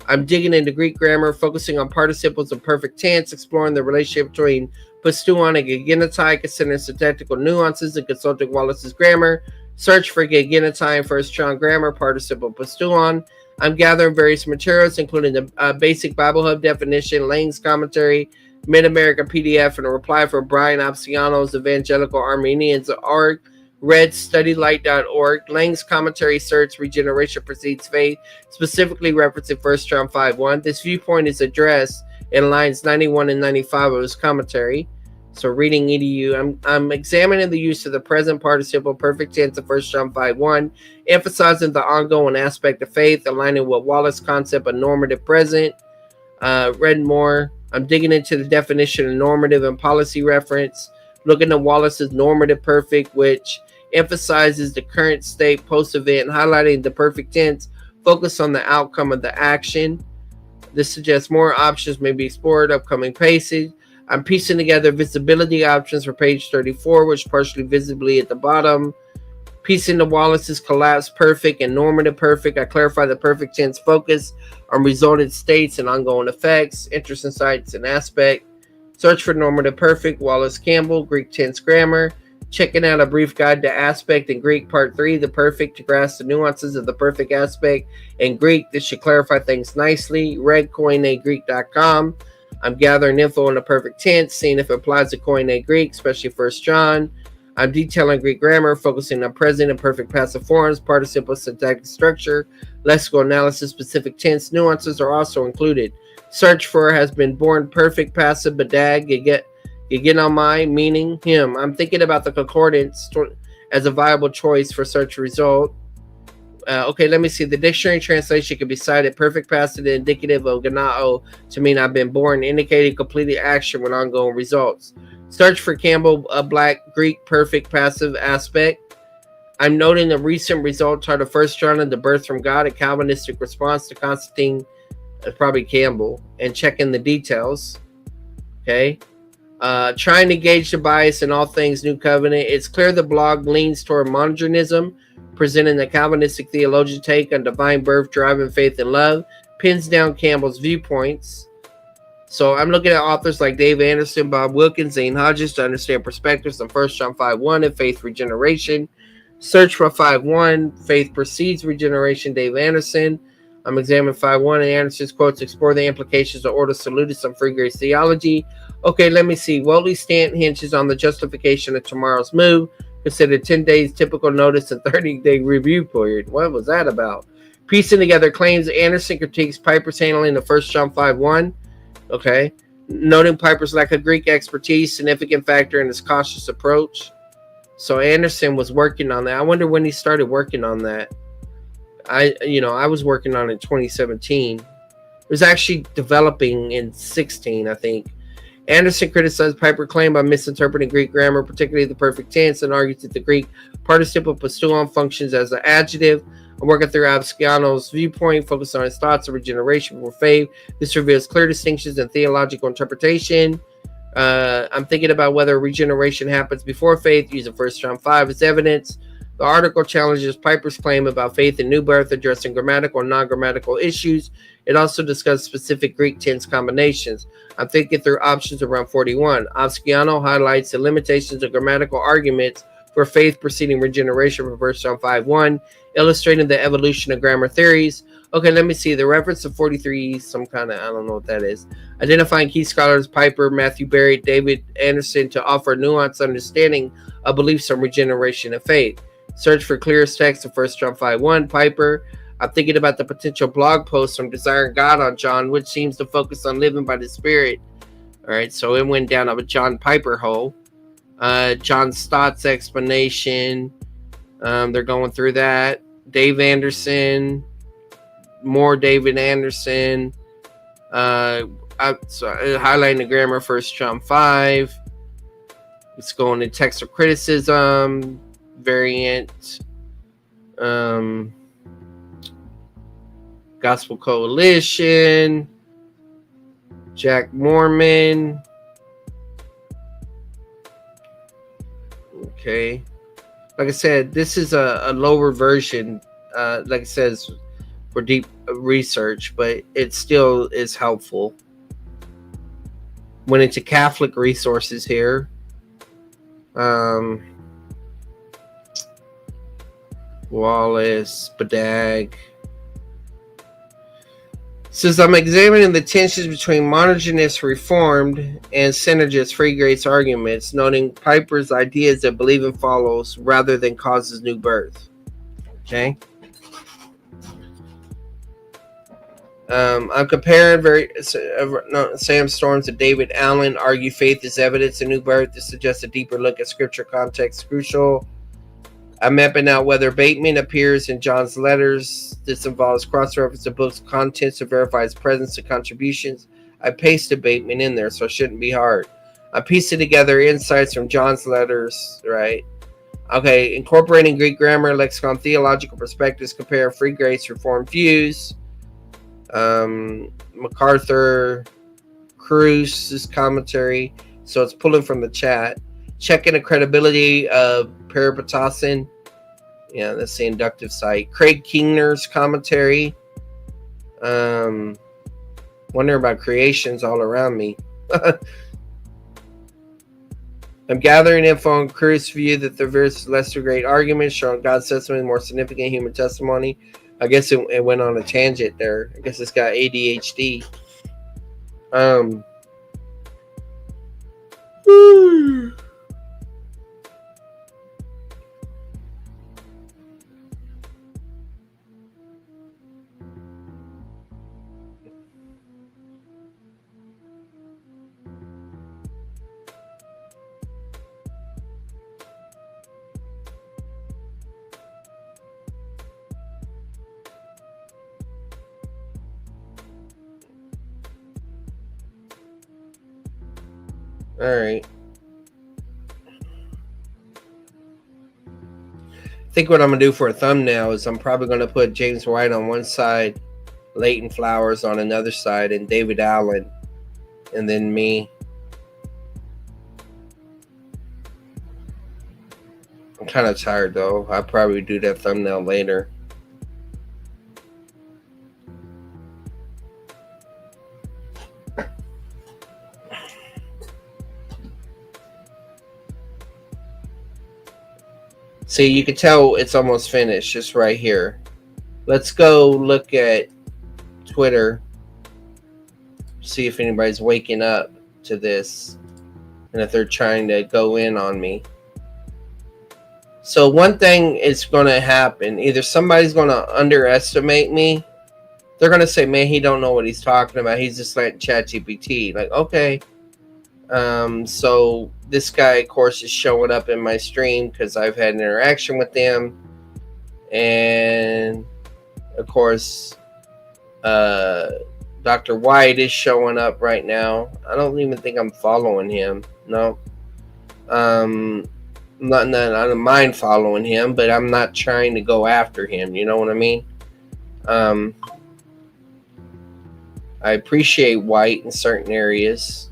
I'm digging into Greek grammar, focusing on participles and perfect tense, exploring the relationship between pisteuon and gegenitai, considering syntactical nuances, and consulting Wallace's grammar. Search for gegenitai in 1 John grammar, participle pisteuon. I'm gathering various materials, including the basic Bible Hub definition, Lang's commentary, Mid-American PDF, and a reply from Brian Opsiano's Evangelical Armenians.org. Read studylight.org. Lang's commentary search regeneration precedes faith, specifically referencing 1 John 5:1. This viewpoint is addressed in lines 91 and 95 of his commentary. So reading EDU, I'm examining the use of the present participle perfect tense of 1 John 5:1, emphasizing the ongoing aspect of faith, aligning with Wallace's concept of normative present. Read more. I'm digging into the definition of normative and policy reference, looking at Wallace's normative perfect, which emphasizes the current state post-event, highlighting the perfect tense, focus on the outcome of the action. This suggests more options may be explored, upcoming passage. I'm piecing together visibility options for page 34, which partially visibly at the bottom. Piecing the Wallace's collapse perfect and normative perfect. I clarify the perfect tense focus on resultant states and ongoing effects, interest, insights, and aspect. Search for normative perfect, Wallace Campbell, Greek tense grammar. Checking out a brief guide to aspect in Greek, part 3, the perfect, to grasp the nuances of the perfect aspect in Greek. This should clarify things nicely. Read koinegreek.com. I'm gathering info on the perfect tense, seeing if it applies to Koine Greek, especially 1 John. I'm detailing Greek grammar, focusing on present and perfect passive forms, participle, syntactic structure, lexical analysis, specific tense nuances are also included. Search for has been born perfect passive badag, you get on my meaning him. I'm thinking about the concordance as a viable choice for search result. Okay, let me see. The dictionary translation can be cited perfect passive indicative of ganao to mean I've been born, indicating completed action with ongoing results. Search for Campbell, Black, Greek, perfect passive aspect. I'm noting the recent results are the 1 John and the birth from God, a Calvinistic response to Constantine, probably Campbell, and checking the details. Okay. Trying to gauge the bias in all things New Covenant. It's clear the blog leans toward monogenism, presenting the Calvinistic theologian take on divine birth, driving faith and love. Pins down Campbell's viewpoints. So I'm looking at authors like Dave Anderson, Bob Wilkins, Zane Hodges to understand perspectives on 1 John 5:1 and faith regeneration. Search for 5:1, faith precedes regeneration, Dave Anderson. I'm examining 5:1 and Anderson's quotes explore the implications of Ordo Salutis on free grace theology. Okay, let me see. Whately Stanton hinges on the justification of tomorrow's move. Consider 10 days typical notice and 30-day review period. What was that about? Piecing together claims, Anderson critiques Piper's handling of 1 John 5:1. Okay, noting Piper's lack of Greek expertise, significant factor in his cautious approach. So Anderson was working on that. I wonder when he started working on that. I was working on it in 2017. It was actually developing in 16, I think. Anderson criticized Piper's claim by misinterpreting Greek grammar, particularly the perfect tense, and argued that the Greek participle postulon functions as an adjective. I'm working through Absciano's viewpoint, focused on his thoughts of regeneration before faith. This reveals clear distinctions in theological interpretation. I'm thinking about whether regeneration happens before faith, using 1 John 5 as evidence. The article challenges Piper's claim about faith in new birth, addressing grammatical and non-grammatical issues. It also discusses specific Greek tense combinations. I'm thinking through options around 41. Absciano highlights the limitations of grammatical arguments for faith preceding regeneration from 1 John 5:1, illustrating the evolution of grammar theories. Okay, let me see. The reference to 43, some kind of, I don't know what that is. Identifying key scholars, Piper, Matthew Berry, David Anderson, to offer nuanced understanding of beliefs on regeneration and faith. Search for clearest text of 1 John 5:1, Piper. I'm thinking about the potential blog post from Desiring God on John, which seems to focus on living by the Spirit. All right, so it went down a John Piper hole. John Stott's explanation. They're going through that. Dave Anderson. More David Anderson. Highlighting the grammar, 1 John 5. It's going to text of criticism. Variant. Gospel Coalition. Jack Mormon. Okay. Like I said, this is a lower version, like it says, for deep research, but it still is helpful. Went into Catholic resources here. Wallace, Badag. Says, I'm examining the tensions between monogenous Reformed and synergist free grace arguments, noting Piper's ideas that believing follows rather than causes new birth. Okay. I'm comparing Sam Storms and David Allen argue faith is evidence of new birth. This suggests a deeper look at scripture context crucial. I'm mapping out whether Bateman appears in John's letters. This involves cross-reference the book's contents to verify his presence and contributions. I pasted Bateman in there, so it shouldn't be hard. I'm piecing together insights from John's letters, right? Okay, incorporating Greek grammar, lexicon, theological perspectives, compare free grace, reformed views. MacArthur, Cruz's commentary. So it's pulling from the chat. Checking the credibility of Peripatasin. Yeah, that's the inductive site. Craig Kingner's commentary. Wondering about creations all around me. I'm gathering info on Cruz's view that the verse lesser great arguments showing God's testimony more significant human testimony. I guess it went on a tangent there. I guess it's got ADHD. All right. I think what I'm going to do for a thumbnail is I'm probably going to put James White on one side, Leighton Flowers on another side, and David Allen, and then me. I'm kind of tired, though. I'll probably do that thumbnail later. See, you can tell it's almost finished just right here. Let's go look at Twitter, see if anybody's waking up to this and if they're trying to go in on me. So one thing is going to happen. Either somebody's going to underestimate me. They're going to say, man, he don't know what he's talking about. He's just like ChatGPT. Like, okay. So this guy, of course, is showing up in my stream because I've had an interaction with them. And, of course, Dr. White is showing up right now. I don't even think I'm following him. No. I don't mind following him, but I'm not trying to go after him. You know what I mean? I appreciate White in certain areas.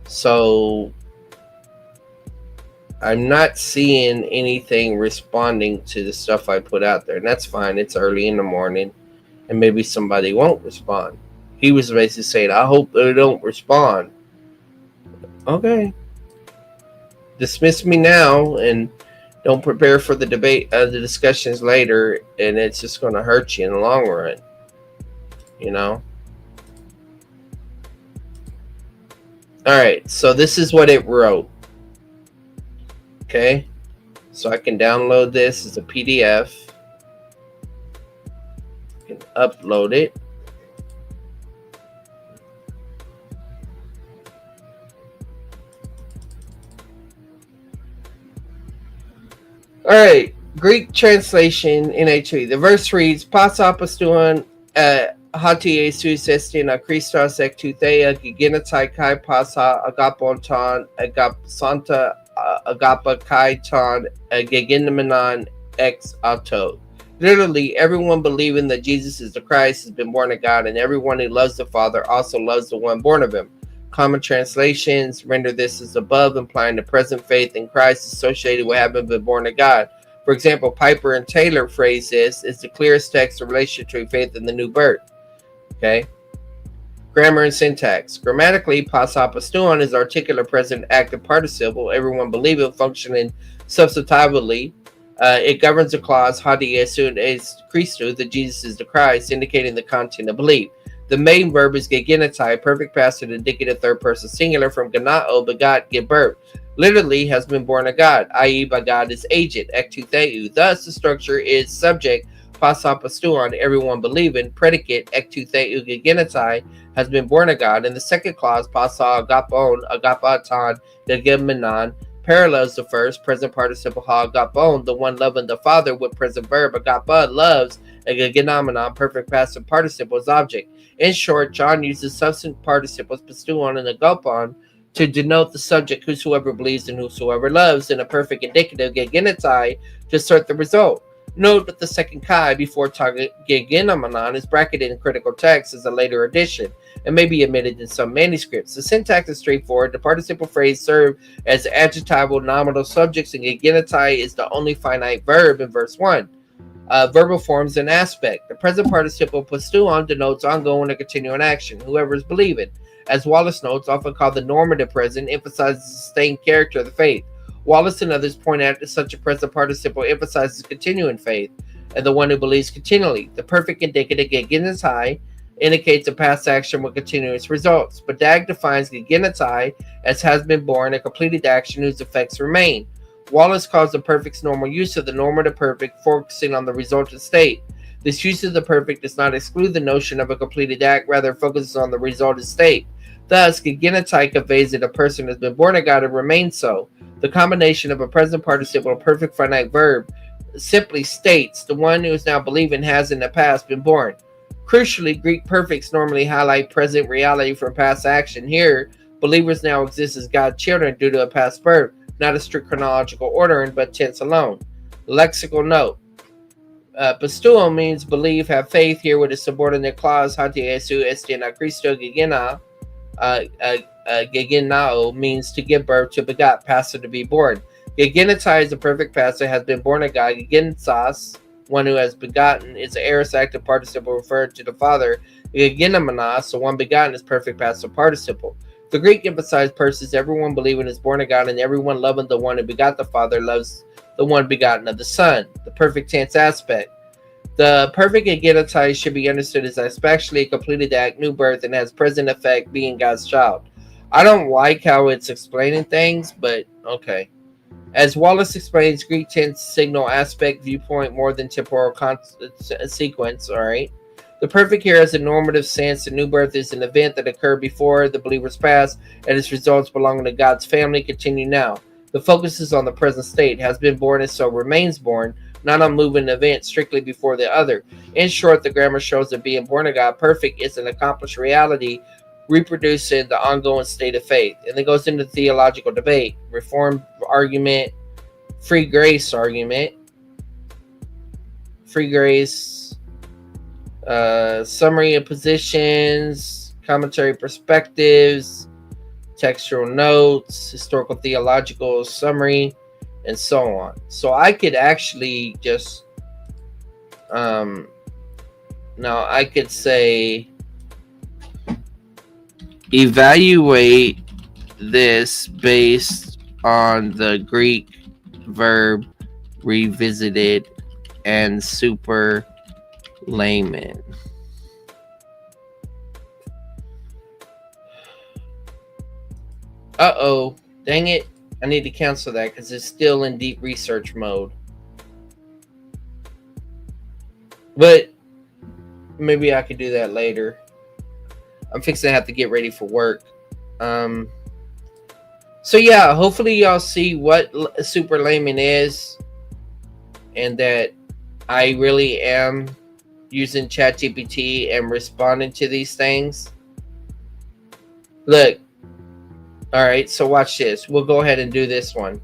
So I'm not seeing anything responding to the stuff I put out there. And that's fine. It's early in the morning. And maybe somebody won't respond. He was basically saying, I hope they don't respond. Okay. Dismiss me now and don't prepare for the debate, the discussions later, and it's just going to hurt you in the long run. You know? Alright, so this is what it wrote. Okay? So I can download this as a PDF. I can upload it. Alright, Greek translation NHV. The verse reads, Pas apostuon hati Jesus estin a Christos ek tutheia giginatai kai pasa agaponton agapsanta agapa kai ton giginamenon ex auto. Literally, everyone believing that Jesus is the Christ has been born of God, and everyone who loves the Father also loves the one born of him. Common translations render this as above, implying the present faith in Christ associated with having been born of God. For example, Piper and Taylor phrase this is the clearest text in relation to faith in the new birth. Okay. Grammar and syntax. Grammatically, pas apostuon is articular present active participle. Everyone believing, functioning substantively. It governs the clause hadi Jesu es Christo, that Jesus is the Christ, indicating the content of belief. The main verb is gegenitai, perfect passive indicative third person singular from ganao, begot, give birth. Literally has been born of God, i.e. by God is agent, ektu theou. Thus, the structure is subject, pas apostuon, everyone believing, predicate, ektu theou gegenitai, has been born of God. In the second clause, pas agapon, agapaton, gegemenon, parallels the first, present participle ha agapon, the one loving the Father, with present verb, agapa, loves, a gegenomenon, perfect passive participle is object. In short, John uses substantive participles pistuon and agopon to denote the subject whosoever believes and whosoever loves, and a perfect indicative gegenitai to assert the result. Note that the second kai before gegenomenon is bracketed in critical text as a later addition and may be omitted in some manuscripts. The syntax is straightforward. The participle phrase serve as adjectival nominal subjects, and gegenitai is the only finite verb in verse 1. Verbal forms and aspect. The present participle pistuon denotes ongoing or continuing action, whoever is believing. As Wallace notes, often called the normative present, emphasizes the sustained character of the faith. Wallace and others point out that such a present participle emphasizes continuing faith, and the one who believes continually. The perfect indicative gegenitai indicates a past action with continuous results, but Dag defines gegenitai as has been born, a completed action whose effects remain. Wallace calls the perfect's normal use of the normative perfect, focusing on the resultant state. This use of the perfect does not exclude the notion of a completed act, rather focuses on the resultant state. Thus, gegenitai conveys that a person has been born of God and remains so. The combination of a present participle and perfect finite verb simply states the one who is now believing has in the past been born. Crucially, Greek perfects normally highlight present reality from past action. Here, believers now exist as God's children due to a past birth, not a strict chronological ordering, but tense alone. Lexical note. Pistuo means believe, have faith. Here with a subordinate clause, hati Jesu estin a Christo gegena. Gegenao means to give birth, to begot, passive to be born. Gegenitai is a perfect passive, has been born of God. Gegensas, one who has begotten, is an aorist active participle referred to the Father. Gegenomenos, so one begotten, is perfect passive participle. The Greek emphasized persons, everyone believing is born of God, and everyone loving the one who begot the Father loves the one begotten of the Son. The perfect tense aspect. The perfect agenitized should be understood as especially completed the act new birth and has present effect being God's child. I don't like how it's explaining things, but okay. As Wallace explains, Greek tense signal aspect viewpoint more than temporal sequence. All right. The perfect here has a normative sense. The new birth is an event that occurred before the believer's past, and its results belonging to God's family continue now. The focus is on the present state, has been born and so remains born, not on moving event strictly before the other. In short, the grammar shows that being born of God perfect is an accomplished reality, reproducing the ongoing state of faith. And then goes into theological debate, reform argument, free grace argument, free grace, summary of positions, commentary perspectives, textual notes, historical theological summary, and so on. So I could actually just now I could say evaluate this based on the Greek verb revisited and super Layman. Uh-oh. Dang it. I need to cancel that because it's still in deep research mode. But maybe I could do that later. I'm fixing to have to get ready for work. So yeah, hopefully y'all see what super Layman is and that I really am using ChatGPT and responding to these things. Look. All right, so watch this. We'll go ahead and do this one.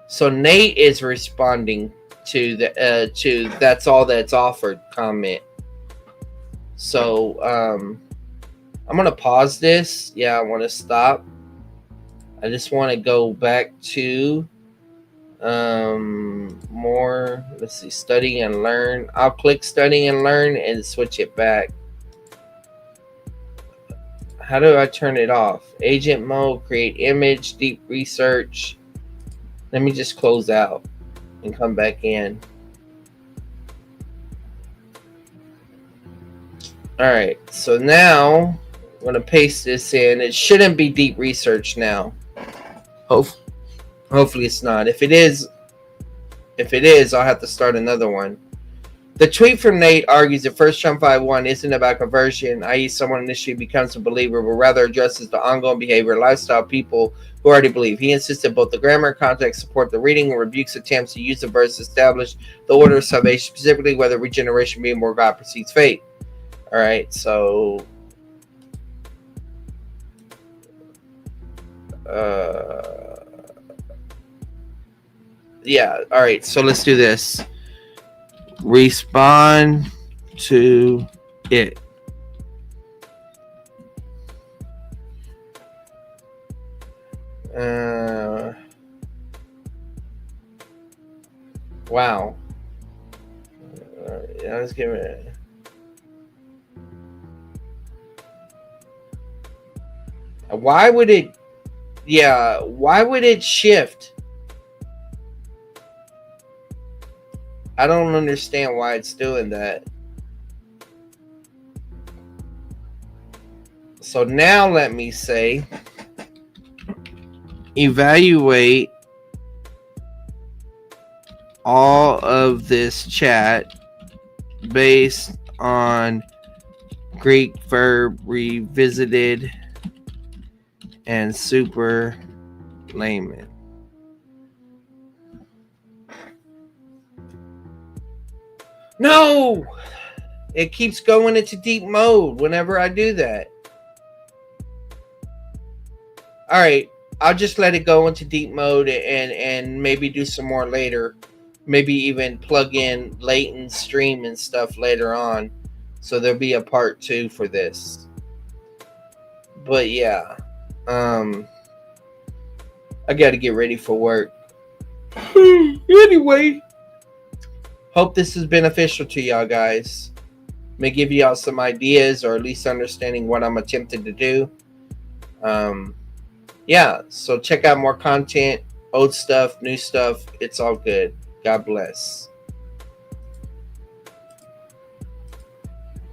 So Nate is responding to the to that's all that's offered comment. So I'm gonna pause this. Yeah, I want to stop. I just want to go back to more. Let's see, study and learn. I'll click study and learn and switch it back. How do I turn it off? Agent mode, create image, deep research. Let me just close out and come back in. All right, so now I'm gonna paste this in. It shouldn't be deep research now. Hopefully it's not. If it is, I'll have to start another one. The tweet from Nate argues that 1 John 5:1 isn't about conversion, i.e. someone initially becomes a believer, but rather addresses the ongoing behavior and lifestyle of people who already believe. He insists that both the grammar and context support the reading and rebukes attempts to use the verse to establish the order of salvation, specifically whether regeneration being more God precedes faith. All right, so yeah, all right, so let's do this. Respond to it. Wow. Let's give it. Why would it? Yeah. Why would it shift? I don't understand why it's doing that. So now let me say, evaluate all of this chat based on Greek verb revisited and super Layman. No! It keeps going into deep mode whenever I do that. All right, I'll just let it go into deep mode and maybe do some more later. Maybe even plug in Layton's stream and stuff later on. So there'll be a part 2 for this. But yeah, I got to get ready for work. Anyway. Hope this is beneficial to y'all guys. May give y'all some ideas or at least understanding what I'm attempting to do. Yeah, so check out more content, old stuff, new stuff. It's all good. God bless.